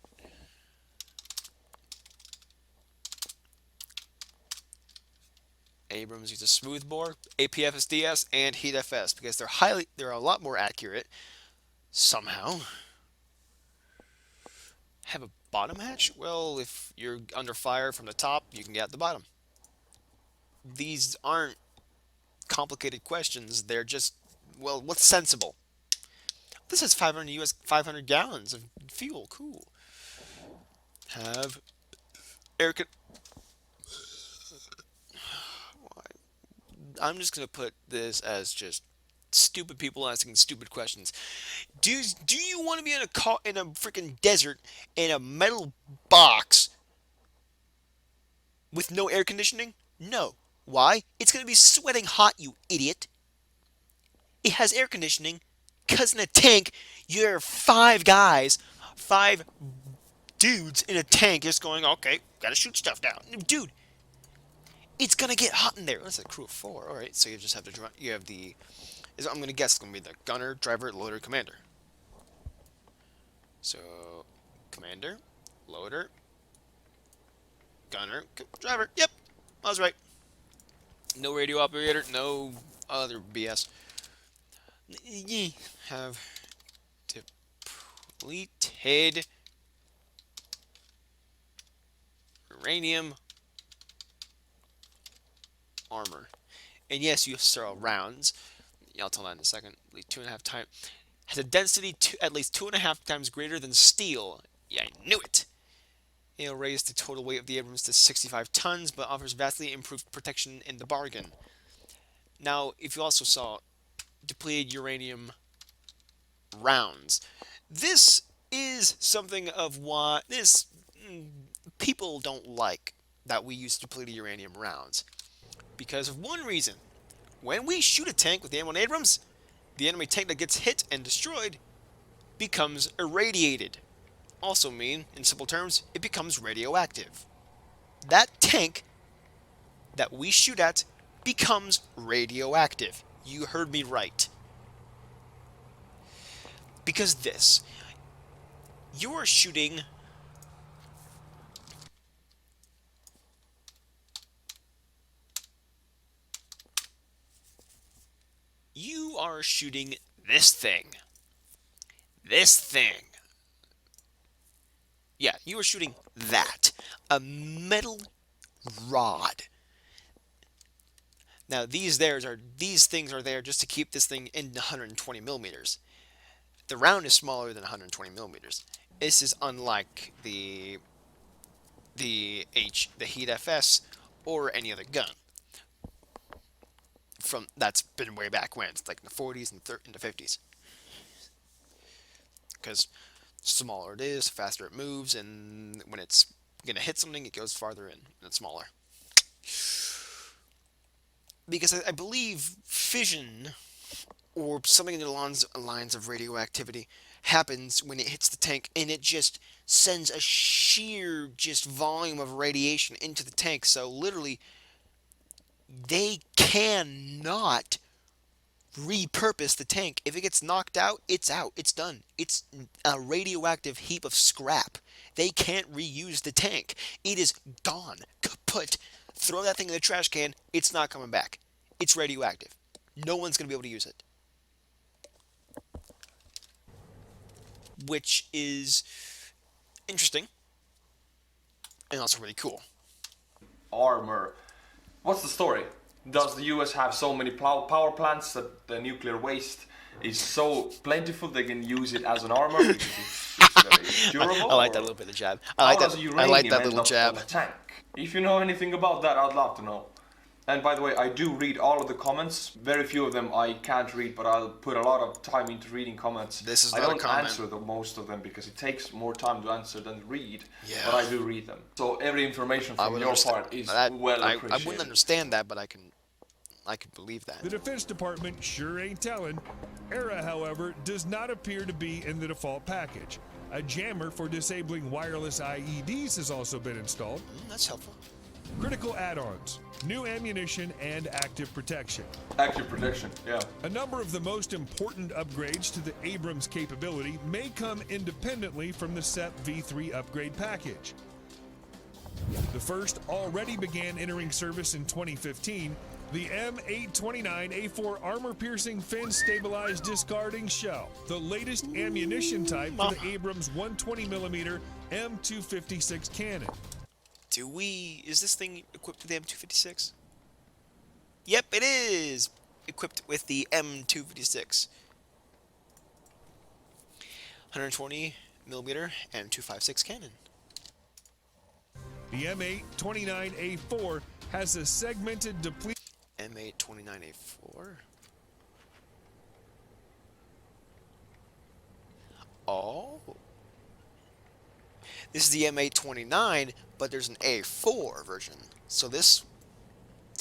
Speaker 1: Abrams uses smoothbore, APFSDS, and HeatFS because they're a lot more accurate. Somehow. Have a bottom hatch? Well, if you're under fire from the top, you can get at the bottom. These aren't complicated questions. They're just, well, what's sensible? This is 500 gallons of fuel. Cool. Have air con- I'm just gonna put this as just stupid people asking stupid questions. Do you want to be in a freaking desert in a metal box with no air conditioning? No. Why? It's gonna be sweating hot, you idiot. It has air conditioning. Because in a tank, you're five guys, five dudes in a tank just going, okay, gotta shoot stuff down. Dude, it's gonna get hot in there. That's a crew of four. Alright, so you just have to, you have the, I'm gonna guess it's gonna be the gunner, driver, loader, commander. So, commander, loader, gunner, driver. Yep, I was right. No radio operator, no other BS. Have depleted uranium armor. And yes, you sell rounds. Yeah, I'll tell that in a second. At least 2.5 times. Has a density at least 2.5 times greater than steel. Yeah, I knew it. It'll raise the total weight of the Abrams to 65 tons, but offers vastly improved protection in the bargain. Now, if you also saw depleted uranium rounds, this is something of what this people don't like that we use depleted uranium rounds. Because of one reason. When we shoot a tank with the M1 Abrams, the enemy tank that gets hit and destroyed becomes irradiated. Also mean, in simple terms, it becomes radioactive. That tank that we shoot at becomes radioactive. You heard me right. Because this, you're shooting you are shooting this thing. This thing. Yeah, you are shooting that. A metal rod. Now these things are there just to keep this thing in 120 millimeters. The round is smaller than 120 millimeters. This is unlike the Heat FS or any other gun. That's been way back when. It's like in the 40s and in the 50s. Because smaller it is, faster it moves, and when it's gonna hit something, it goes farther in, and it's smaller. Because I believe fission, or something in the lines of radioactivity, happens when it hits the tank, and it just sends a sheer volume of radiation into the tank. So literally, they cannot repurpose the tank. If it gets knocked out, it's out. It's done. It's a radioactive heap of scrap. They can't reuse the tank. It is gone. Kaput. Throw that thing in the trash can. It's not coming back. It's radioactive. No one's going to be able to use it. Which is interesting. And also really cool.
Speaker 2: Armor. What's the story? Does the US have so many power plants that the nuclear waste is so plentiful they can use it as an armor? It's very durable.
Speaker 1: I like that little bit of jab. I
Speaker 2: How
Speaker 1: like
Speaker 2: does
Speaker 1: that. I
Speaker 2: uranium
Speaker 1: like that
Speaker 2: end
Speaker 1: little
Speaker 2: up
Speaker 1: jab.
Speaker 2: on a tank? If you know anything about that, I'd love to know. And by the way, I do read all of the comments. Very few of them I can't read, but I'll put a lot of time into reading comments.
Speaker 1: This is
Speaker 2: I
Speaker 1: not a
Speaker 2: don't
Speaker 1: comment.
Speaker 2: answer most of them because it takes more time to answer than read.
Speaker 1: Yeah.
Speaker 2: But I do read them. So every information from your part is well appreciated.
Speaker 1: I wouldn't understand that, but I can believe that.
Speaker 3: The Defense Department sure ain't telling. ERA, however, does not appear to be in the default package. A jammer for disabling wireless IEDs has also been installed.
Speaker 1: That's helpful.
Speaker 3: Critical add-ons, new ammunition, and active protection.
Speaker 2: Active protection, yeah.
Speaker 3: A number of the most important upgrades to the Abrams capability may come independently from the SEP V3 upgrade package. The first already began entering service in 2015, the M829A4 armor-piercing fin-stabilized discarding shell, the latest ammunition type for the Abrams 120mm M256 cannon.
Speaker 1: Is this thing equipped with the M256? Yep, it is equipped with the M256. 120mm M256 cannon.
Speaker 3: The M829A4 has a segmented depletion.
Speaker 1: M829A4. Oh. This is the M829, but there's an A4 version. So it's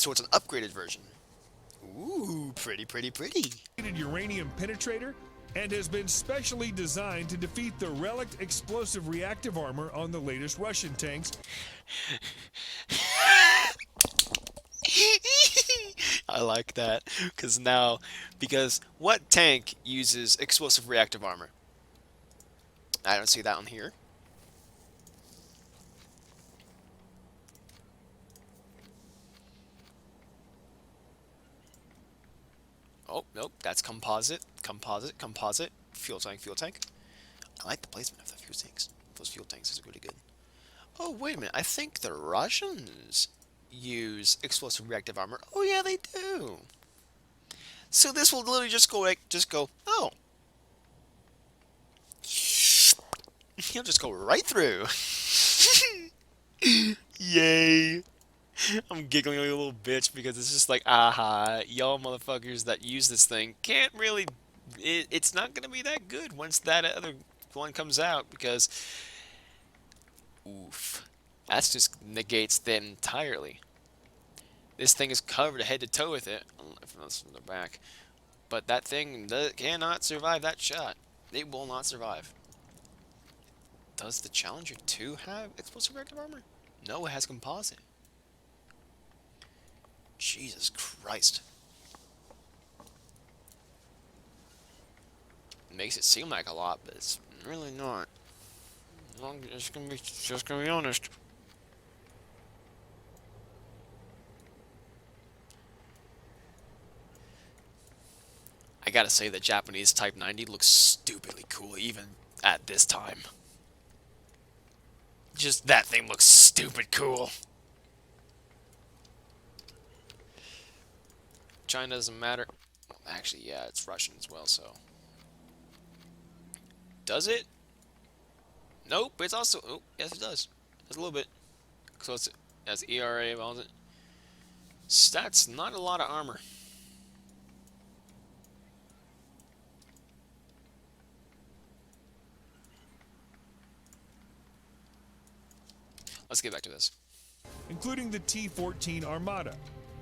Speaker 1: an upgraded version. Ooh, pretty.
Speaker 3: Uranium penetrator, and has been specially designed to defeat the relict explosive reactive armor on the latest Russian tanks.
Speaker 1: I like that because what tank uses explosive reactive armor? I don't see that on here. Oh, nope, that's composite, composite, fuel tank, fuel tank. I like the placement of the fuel tanks. Those fuel tanks is really good. Oh, wait a minute, I think the Russians use explosive reactive armor. Oh yeah, they do. So this will literally just go oh. He'll just go right through. Yay. I'm giggling like a little bitch because it's just like, aha, y'all motherfuckers that use this thing can't really, it's not going to be that good once that other one comes out because, oof, that just negates that entirely. This thing is covered head to toe with it, if that's from the back, but that thing cannot survive that shot. It will not survive. Does the Challenger 2 have explosive reactive armor? No, it has composite. Jesus Christ. It makes it seem like a lot, but it's really not. I'm just gonna be honest. I gotta say the Japanese Type 90 looks stupidly cool even at this time. Just that thing looks stupid cool. China doesn't matter. Actually, yeah, it's Russian as well, so. Does it? Nope, it's also. Oh, yes, it does. It's a little bit. So it's as ERA, well, it? That's not a lot of armor. Let's get back to this.
Speaker 3: Including the T-14 Armada.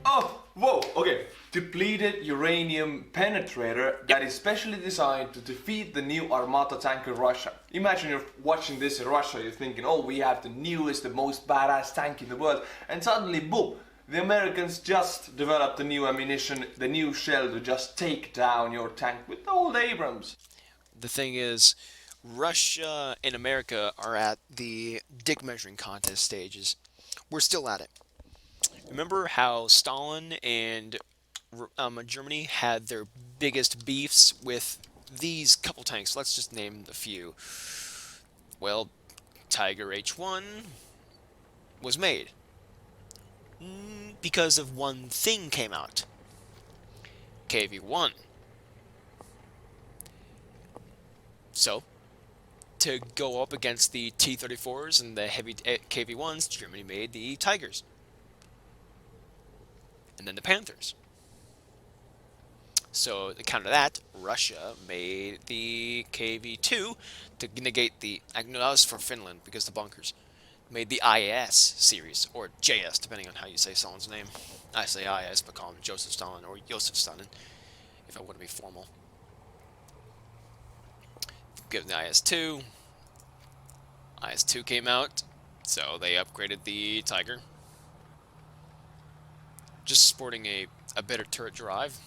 Speaker 2: Oh, whoa, okay. Depleted uranium penetrator that is specially designed to defeat the new Armata tank in Russia. Imagine you're watching this in Russia, you're thinking, oh, we have the newest, the most badass tank in the world, and suddenly, boom, the Americans just developed the new ammunition, the new shell to just take down your tank with the old Abrams.
Speaker 1: The thing is, Russia and America are at the dick measuring contest stages. We're still at it. Remember how Stalin and Germany had their biggest beefs with these couple tanks? Let's just name a few. Well, Tiger H1 was made because of one thing came out. KV-1. So, to go up against the T-34s and the heavy KV-1s, Germany made the Tigers. And then the Panthers. So to counter that, Russia made the KV-2 to negate the. No, that was for Finland because the bunkers made the IS series or JS, depending on how you say Stalin's name. I say IS, but call him Joseph Stalin or Joseph Stalin, if I want to be formal. Give the IS-2. IS-2 came out, so they upgraded the Tiger. Just sporting a better turret drive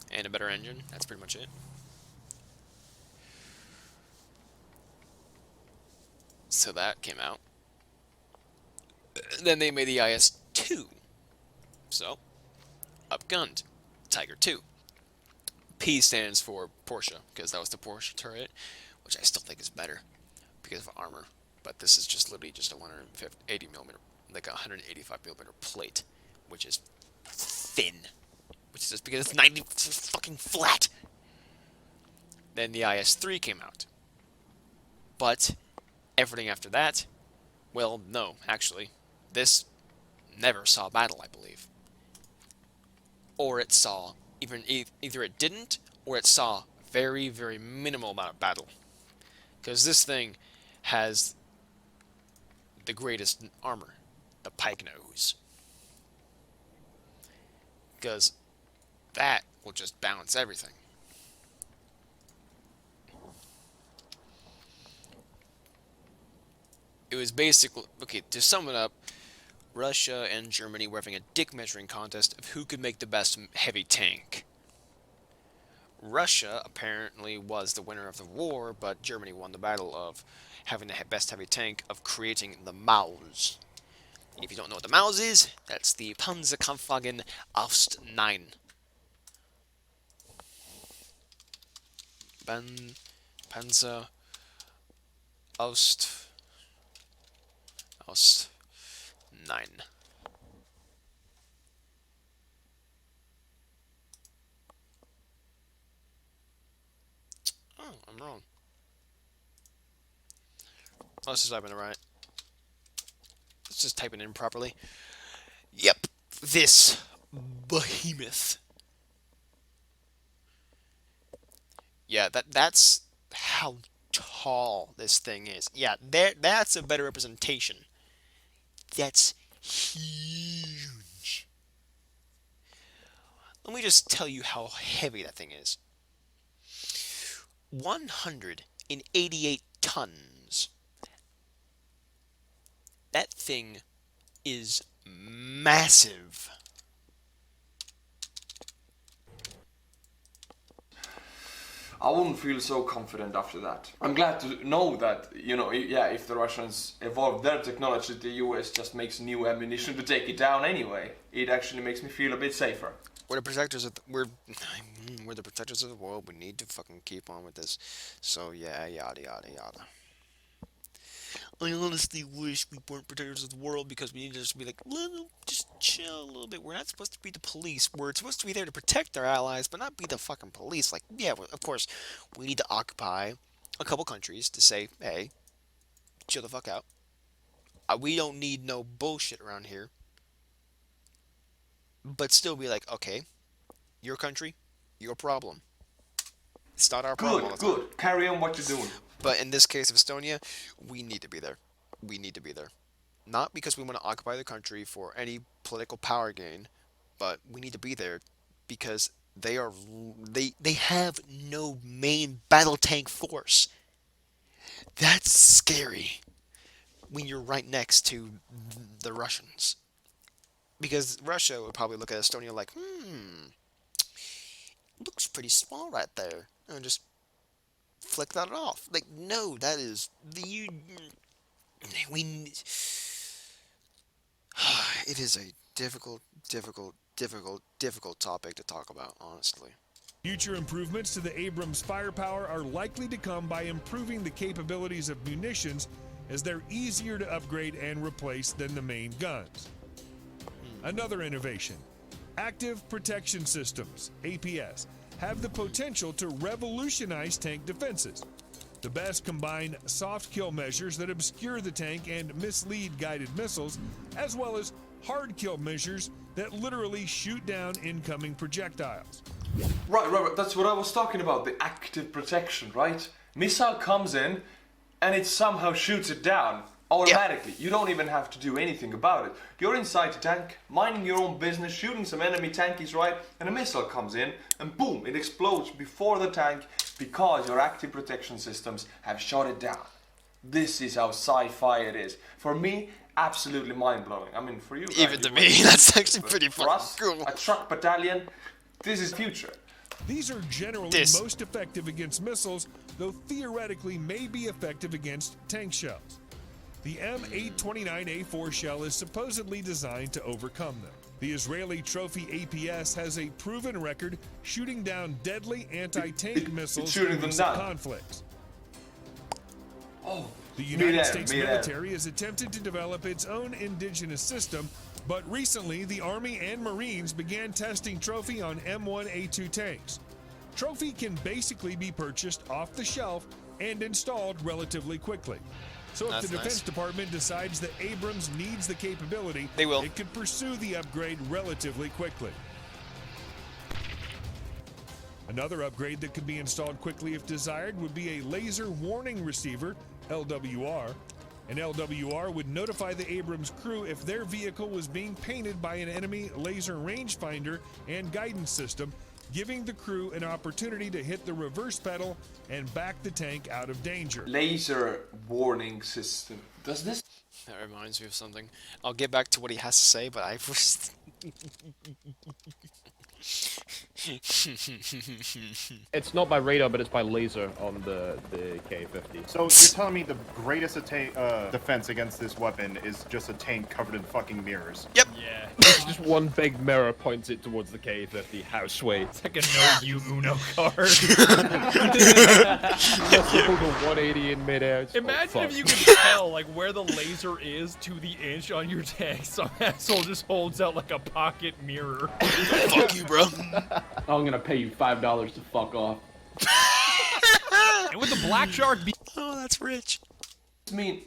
Speaker 1: and a better engine. That's pretty much it. So that came out. Then they made the IS-2. So, upgunned. Tiger 2. P stands for Porsche, because that was the Porsche turret, which I still think is better because of armor. But this is just literally just a 180 millimeter, like a 185 millimeter plate, which is thin. Which is just because it's 90 fucking flat. Then the IS-3 came out. But everything after that, well, no, actually, this never saw battle, I believe. Or it saw, either it didn't, or it saw very, very minimal amount of battle. Because this thing has the greatest armor, the pike nose. Because that will just balance everything. It was basically, okay, to sum it up, Russia and Germany were having a dick measuring contest of who could make the best heavy tank. Russia apparently was the winner of the war, but Germany won the battle of having the best heavy tank, of creating the Maus. If you don't know what the Maus is, that's the Panzerkampfwagen Ost 9. Panzer Ost 9. Oh, I'm wrong. Let's just type it right. Let's just type it in properly. Yep, this behemoth. Yeah, that's how tall this thing is. Yeah, that's a better representation. That's huge. Let me just tell you how heavy that thing is. 188 tons. That thing is massive.
Speaker 2: I wouldn't feel so confident after that. I'm glad to know that, yeah, if the Russians evolve their technology, the US just makes new ammunition to take it down anyway. It actually makes me feel a bit safer.
Speaker 1: We're the protectors of we're the protectors of the world. We need to fucking keep on with this. So yeah, yada yada yada. I honestly wish we weren't protectors of the world, because we need to just be like, just chill a little bit. We're not supposed to be the police. We're supposed to be there to protect our allies, but not be the fucking police. Like, yeah, of course, we need to occupy a couple countries to say, hey, chill the fuck out. We don't need no bullshit around here. But still be like, okay, your country, your problem. It's not our problem all the time.
Speaker 2: Good. Carry on what you're doing.
Speaker 1: But in this case of Estonia, we need to be there. We need to be there. Not because we want to occupy the country for any political power gain, but we need to be there because they have no main battle tank force. That's scary when you're right next to the Russians. Because Russia would probably look at Estonia like, looks pretty small right there. And just flick that off. Like, no, that is it is a difficult topic to talk about, honestly.
Speaker 3: Future improvements to the Abrams firepower are likely to come by improving the capabilities of munitions, as they're easier to upgrade and replace than the main guns. Another innovation: active protection systems, APS, have the potential to revolutionize tank defenses. The best combine soft kill measures that obscure the tank and mislead guided missiles, as well as hard kill measures that literally shoot down incoming projectiles.
Speaker 2: Right. That's what I was talking about, the active protection, right? Missile comes in and it somehow shoots it down automatically. You don't even have to do anything about it. You're inside the tank, minding your own business, shooting some enemy tankies, right? And a missile comes in and boom, it explodes before the tank because your active protection systems have shot it down. This is how sci-fi it is. For me, absolutely mind-blowing. I mean, for you guys,
Speaker 1: Even to me, that's actually pretty
Speaker 2: for
Speaker 1: fucking
Speaker 2: us,
Speaker 1: cool.
Speaker 2: a truck battalion, this is future.
Speaker 3: These are generally most effective against missiles, though theoretically may be effective against tank shells. The M829A4 shell is supposedly designed to overcome them. The Israeli Trophy APS has a proven record shooting down deadly anti-tank missiles in recent conflicts.
Speaker 2: Oh,
Speaker 3: the United States military has attempted to develop its own indigenous system, but recently the Army and Marines began testing Trophy on M1A2 tanks. Trophy can basically be purchased off the shelf and installed relatively quickly. So if the Defense Department decides that Abrams needs the capability, it could pursue the upgrade relatively quickly. Another upgrade that could be installed quickly if desired would be a laser warning receiver, LWR. An LWR would notify the Abrams crew if their vehicle was being painted by an enemy laser rangefinder and guidance system, giving the crew an opportunity to hit the reverse pedal and back the tank out of danger.
Speaker 2: Laser warning system. Does this
Speaker 1: That reminds me of something. I'll get back to what he has to say, but I was.
Speaker 6: It's not by radar, but it's by laser on the K-50.
Speaker 7: So you're telling me the greatest defense against this weapon is just a tank covered in fucking mirrors?
Speaker 1: Yep.
Speaker 8: Yeah.
Speaker 6: It's just one big mirror points it towards the K-50. How sweet.
Speaker 8: It's like a no you Uno card.
Speaker 6: Hold a 180 in midair. It's-
Speaker 8: Imagine
Speaker 6: oh,
Speaker 8: if you
Speaker 6: fuck.
Speaker 8: could tell like where the laser is to the inch on your tank. Some asshole just holds out like a pocket mirror.
Speaker 1: Fuck you, bro.
Speaker 9: I'm gonna pay you $5 to fuck off.
Speaker 8: And with the black shark
Speaker 1: Oh, that's rich.
Speaker 2: mean?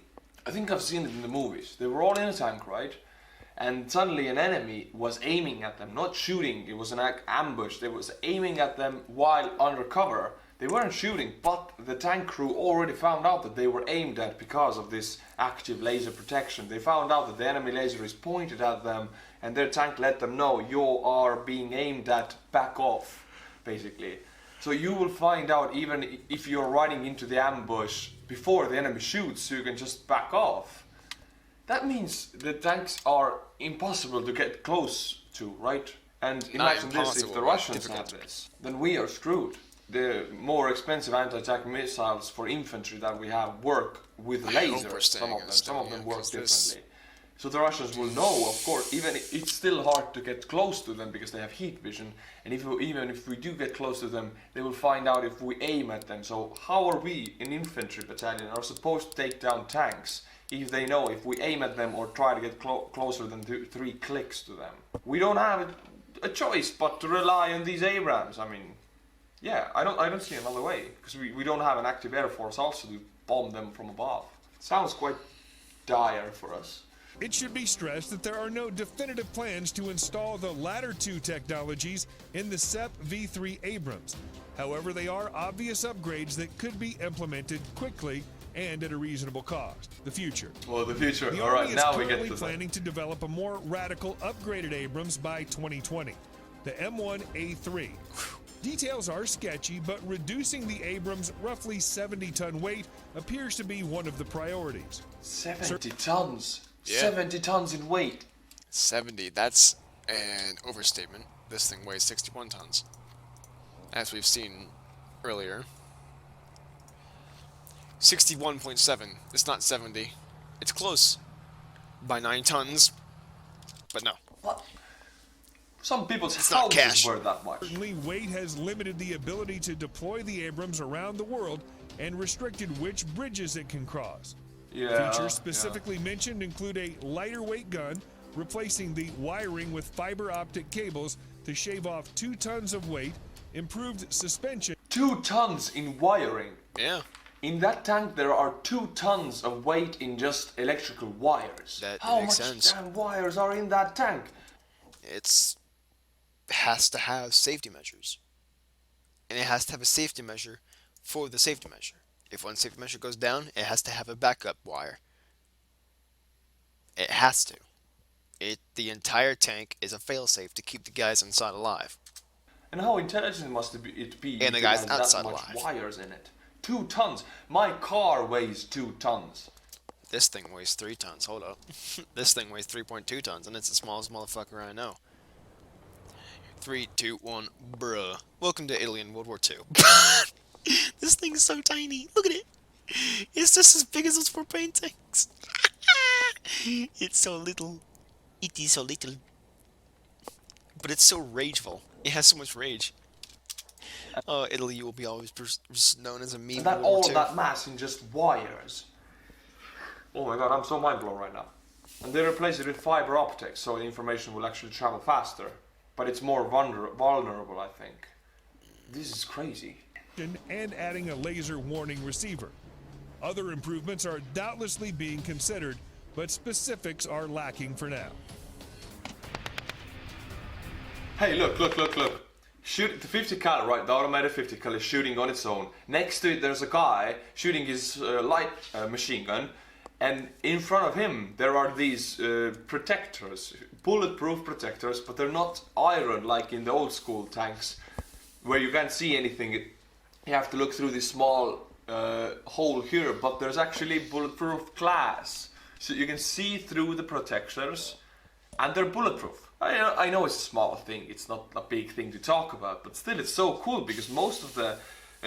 Speaker 2: I think I've seen it in the movies. They were all in a tank, right? And suddenly an enemy was aiming at them, not shooting. It was an ambush. They was aiming at them while undercover. They weren't shooting, but the tank crew already found out that they were aimed at because of this active laser protection. They found out that the enemy laser is pointed at them, and their tank let them know you are being aimed at, back off, basically. So you will find out even if you're riding into the ambush before the enemy shoots, so you can just back off. That means the tanks are impossible to get close to, right? And imagine this, if
Speaker 1: impossible,
Speaker 2: the
Speaker 1: but
Speaker 2: Russians
Speaker 1: difficult.
Speaker 2: have this, then we are screwed. The more expensive anti-tank missiles for infantry that we have work with
Speaker 1: I hope we're
Speaker 2: lasers,
Speaker 1: staying
Speaker 2: some of
Speaker 1: in
Speaker 2: them
Speaker 1: Estonia,
Speaker 2: work
Speaker 1: 'cause this-
Speaker 2: differently. So the Russians will know, of course, even it's still hard to get close to them because they have heat vision, and even if we do get close to them, they will find out if we aim at them. So how are we, an infantry battalion, are supposed to take down tanks if they know if we aim at them or try to get closer than 3 clicks to them? We don't have a choice but to rely on these Abrams. I mean, yeah, I don't see another way, because we don't have an active air force also to bomb them from above. Sounds quite dire for us.
Speaker 3: It should be stressed that there are no definitive plans to install the latter two technologies in the SEP V3 Abrams. However, they are obvious upgrades that could be implemented quickly and at a reasonable cost. The future.
Speaker 2: Well, the future.
Speaker 3: The
Speaker 2: All
Speaker 3: Army
Speaker 2: right,
Speaker 3: is
Speaker 2: now we
Speaker 3: currently
Speaker 2: get to
Speaker 3: planning to develop a more radical upgraded Abrams by 2020, the M1 A3. Details are sketchy, but reducing the Abrams' roughly 70-ton weight appears to be one of the priorities.
Speaker 2: 70 tons.
Speaker 1: Yeah.
Speaker 2: 70 tons in weight.
Speaker 1: 70. That's an overstatement. This thing weighs 61 tons. As we've seen earlier. 61.7. It's not 70. It's close. By 9 tons. But no.
Speaker 2: What? Some people's
Speaker 1: not
Speaker 2: houses
Speaker 1: cash.
Speaker 2: were that much.
Speaker 3: Certainly, weight has limited the ability to deploy the Abrams around the world and restricted which bridges it can cross.
Speaker 2: Yeah.
Speaker 3: Features specifically mentioned include a lighter weight gun, replacing the wiring with fiber optic cables to shave off 2 tons of weight, improved suspension.
Speaker 2: 2 tons in wiring.
Speaker 1: Yeah.
Speaker 2: In that tank, there are 2 tons of weight in just electrical wires.
Speaker 1: That
Speaker 2: How
Speaker 1: makes
Speaker 2: much
Speaker 1: sense.
Speaker 2: damn wires are in that tank?
Speaker 1: It's has to have safety measures. And it has to have a safety measure for the safety measure. If one safety measure goes down, it has to have a backup wire. It has to. The entire tank is a failsafe to keep the guys inside alive.
Speaker 2: And how intelligent must it be
Speaker 1: And the
Speaker 2: to
Speaker 1: guys
Speaker 2: have that
Speaker 1: outside
Speaker 2: much
Speaker 1: alive.
Speaker 2: wires in it? 2 tons. My car weighs 2 tons.
Speaker 1: This thing weighs 3 tons. Hold up. This thing weighs 3.2 tons, and it's the smallest motherfucker I know. 3, 2, 1, bruh. Welcome to Italy in World War II. This thing's so tiny. Look at it. It's just as big as those propane tanks. It's so little. It is so little. But it's so rageful. It has so much rage. Oh, Italy will be always known as a meme.
Speaker 2: And that
Speaker 1: in
Speaker 2: all
Speaker 1: World War II.
Speaker 2: that mass in just wires. Oh my god, I'm so mind blown right now. And they replace it with fiber optics, so the information will actually travel faster. But it's more vulnerable, I think. This is crazy.
Speaker 3: And adding a laser warning receiver. Other improvements are doubtlessly being considered, but specifics are lacking for now.
Speaker 2: Hey, look. Shoot the 50 cal, right? The automated 50 cal is shooting on its own. Next to it, there's a guy shooting his light machine gun, and in front of him there are these protectors, bulletproof protectors, but they're not iron like in the old school tanks, where you can't see anything. You have to look through these small hole here, but there's actually bulletproof glass. So you can see through the protectors, and they're bulletproof. I know it's a small thing, it's not a big thing to talk about, but still it's so cool because most of the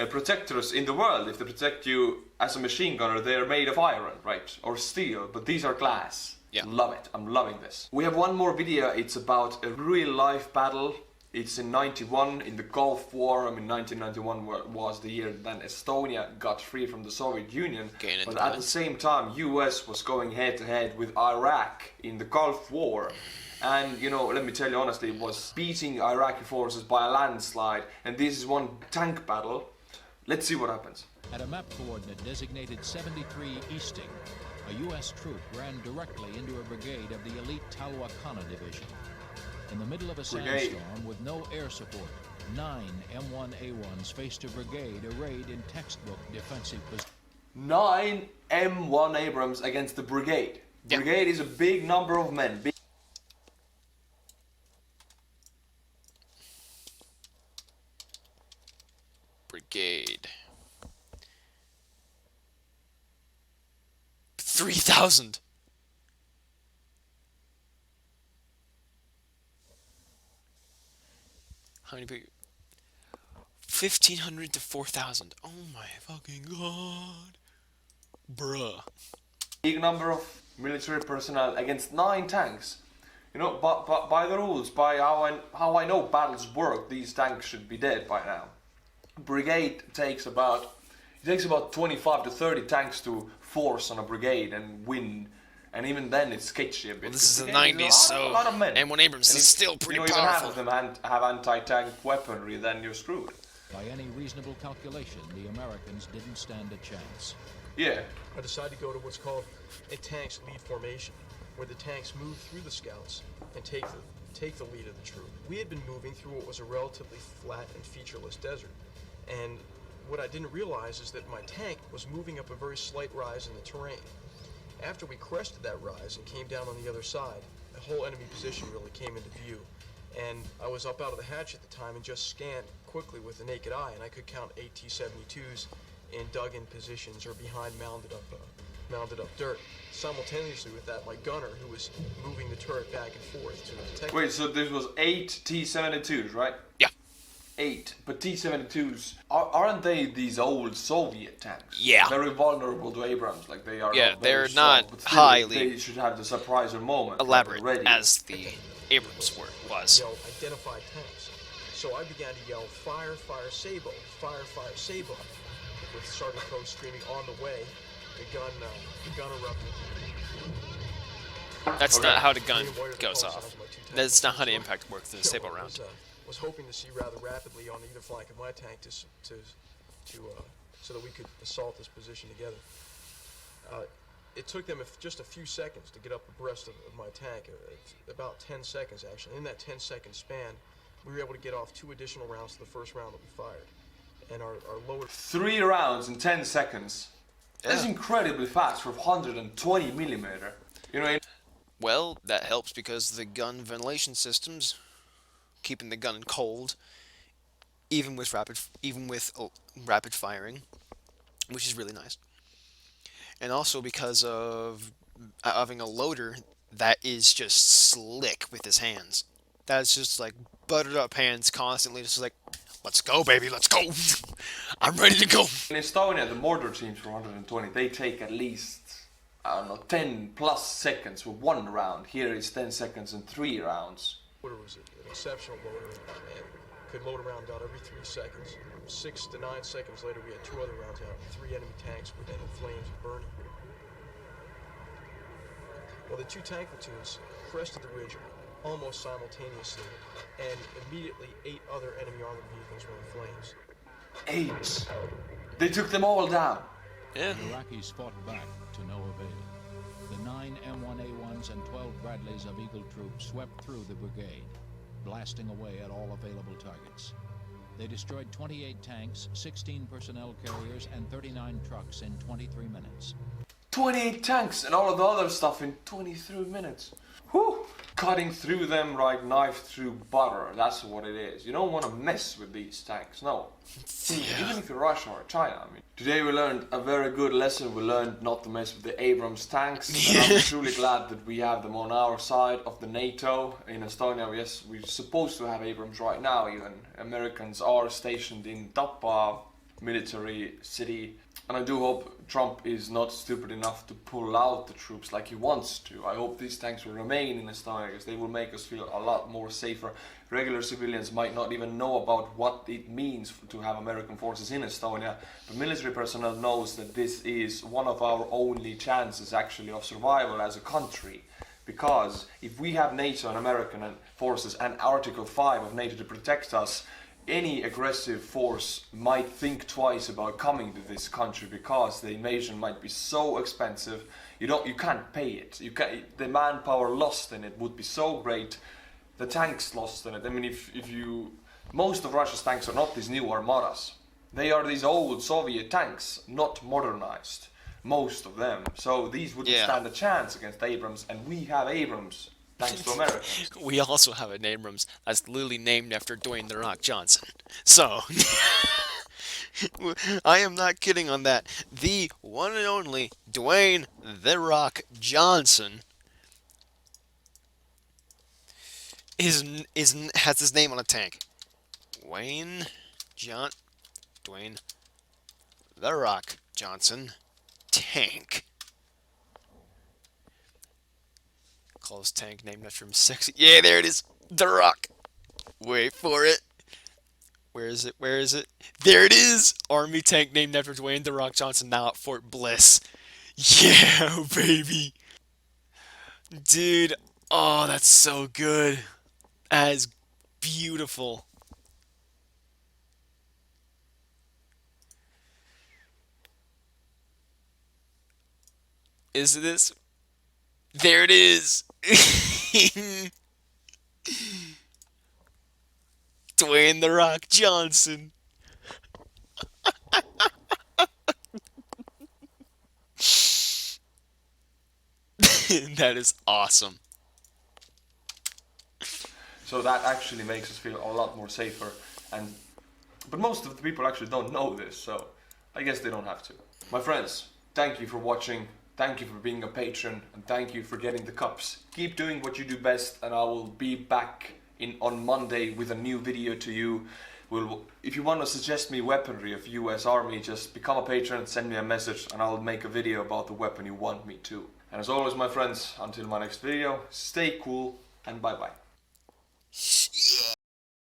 Speaker 2: protectors in the world, if they protect you as a machine gunner, they're made of iron, right? Or steel, but these are glass.
Speaker 1: Yeah.
Speaker 2: Love it, I'm loving this. We have one more video, it's about a real life battle. It's in 91, in the Gulf War. I mean, 1991 was the year then Estonia got free from the Soviet Union. But at the same time, US was going head to head with Iraq in the Gulf War. And, you know, let me tell you honestly, it was beating Iraqi forces by a landslide. And this is one tank battle. Let's see what happens.
Speaker 10: At a map coordinate designated 73 Easting, a U.S. troop ran directly into a brigade of the elite Talwakana division. In the middle of a sandstorm with no air support, 9 M1 A1s faced a brigade arrayed in textbook defensive positions.
Speaker 2: 9 M1 Abrams against the brigade.
Speaker 1: Yep.
Speaker 2: Brigade is a big number of men.
Speaker 1: Brigade. 3,000. How many people? 1,500 to 4,000. Oh my fucking god. Bruh.
Speaker 2: Big number of military personnel against 9 tanks. You know, but by the rules, by how I know battles work, these tanks should be dead by now. Brigade takes about 25 to 30 tanks to force on a brigade and win. And even then, it's sketchy a bit.
Speaker 1: Well, this is the 90s, so
Speaker 2: a lot of men.
Speaker 1: M1 Abrams is still pretty
Speaker 2: powerful.
Speaker 1: powerful.
Speaker 2: If half of them have anti-tank weaponry, then you're screwed.
Speaker 10: By any reasonable calculation, the Americans didn't stand a chance.
Speaker 2: Yeah.
Speaker 11: I decided to go to what's called a tank's lead formation, where the tanks move through the scouts and take the lead of the troop. We had been moving through what was a relatively flat and featureless desert, and what I didn't realize is that my tank was moving up a very slight rise in the terrain. After we crested that rise and came down on the other side, the whole enemy position really came into view. And I was up out of the hatch at the time and just scanned quickly with the naked eye, and I could count 8 T-72s in dug-in positions or behind mounded up dirt. Simultaneously with that, my gunner, who was moving the turret back and forth to protect.
Speaker 2: Wait, so this was 8 T-72s, right?
Speaker 1: Yeah.
Speaker 2: 8, but T-72s, aren't they these old Soviet tanks?
Speaker 1: Yeah.
Speaker 2: Very vulnerable to Abrams, like they are.
Speaker 1: Yeah,
Speaker 2: not
Speaker 1: they're
Speaker 2: strong,
Speaker 1: not
Speaker 2: but still,
Speaker 1: highly
Speaker 2: They should have the surpriser moment.
Speaker 1: elaborate
Speaker 2: ready.
Speaker 1: as the Abrams was.
Speaker 11: Yell identified tanks. So I began to yell, fire, fire, Sabo, fire, fire, Sabo, with Sergeant Crow screaming on the way. The gun erupted.
Speaker 1: That's not how the gun goes off. That's not how the impact works in a stable round.
Speaker 11: Was hoping to see rather rapidly on either flank of my tank so that we could assault this position together. It took them just a few seconds to get up abreast of my tank, about 10 seconds actually. In that 10-second span, we were able to get off 2 additional rounds to the first round that we fired. And our lower...
Speaker 2: 3 rounds in 10 seconds. That's incredibly fast for 120 millimeter. You know.
Speaker 1: Well, that helps because the gun ventilation systems, keeping the gun cold, even with rapid firing, which is really nice. And also because of having a loader that is just slick with his hands. That's just like buttered up hands constantly, just like, let's go, baby, let's go. I'm ready to go.
Speaker 2: In Estonia, the mortar teams for 120, they take at least, I don't know, 10 plus seconds for 1 round. Here it's 10 seconds and 3 rounds.
Speaker 11: Loader was an exceptional loader and could load a round out every 3 seconds. 6 to 9 seconds later, we had 2 other rounds out, and 3 enemy tanks were then in flames and burning. Well, the 2 tank platoons crested the ridge almost simultaneously, and immediately 8 other enemy armored vehicles were in flames.
Speaker 2: 8? They took them all down.
Speaker 1: Yeah.
Speaker 10: The Iraqis fought back to no avail. The 9 M1A1s and 12 Bradleys of Eagle troops swept through the brigade, blasting away at all available targets. They destroyed 28 tanks, 16 personnel carriers, and 39 trucks in 23 minutes.
Speaker 2: 28 tanks and all of the other stuff in 23 minutes. Whew! cutting through them like knife through butter. That's what it is. You don't want to mess with these tanks, no. Even if you're Russia or China. I mean, today we learned a very good lesson. We learned not to mess with the Abrams tanks. And I'm truly glad that we have them on our side of the NATO. In Estonia, yes, we're supposed to have Abrams right now. Even Americans are stationed in Tapa military city. And I do hope Trump is not stupid enough to pull out the troops like he wants to. I hope these tanks will remain in Estonia because they will make us feel a lot more safer. Regular civilians might not even know about what it means to have American forces in Estonia, but military personnel knows that this is one of our only chances actually of survival as a country. Because if we have NATO and American forces and Article 5 of NATO to protect us, any aggressive force might think twice about coming to this country because the invasion might be so expensive. You can't pay it. The manpower lost in it would be so great. The tanks lost in it. I mean, most of Russia's tanks are not these new armadas. They are these old Soviet tanks, not modernized. Most of them. So these wouldn't stand a chance against Abrams, and we have Abrams. Thanks to America.
Speaker 1: We also have an Abrams that's literally named after Dwayne "The Rock" Johnson. So, I am not kidding on that. The one and only Dwayne "The Rock" Johnson has his name on a tank. Dwayne "The Rock" Johnson tank. Close tank named after him. Sexy. Yeah, there it is. The Rock. Wait for it. Where is it? Where is it? There it is. Army tank named after Dwayne "The Rock" Johnson, now at Fort Bliss. Yeah, baby. Dude. Oh, that's so good. That is beautiful. Is this? There it is. Dwayne "The Rock" Johnson. That is awesome.
Speaker 2: So that actually makes us feel a lot more safer. But most of the people actually don't know this, so I guess they don't have to. My friends, thank you for watching. Thank you for being a patron, and thank you for getting the cups. Keep doing what you do best, and I will be back on Monday with a new video to you. If you want to suggest me weaponry of US Army, just become a patron, send me a message, and I'll make a video about the weapon you want me to. And as always, my friends, until my next video, stay cool, and bye-bye.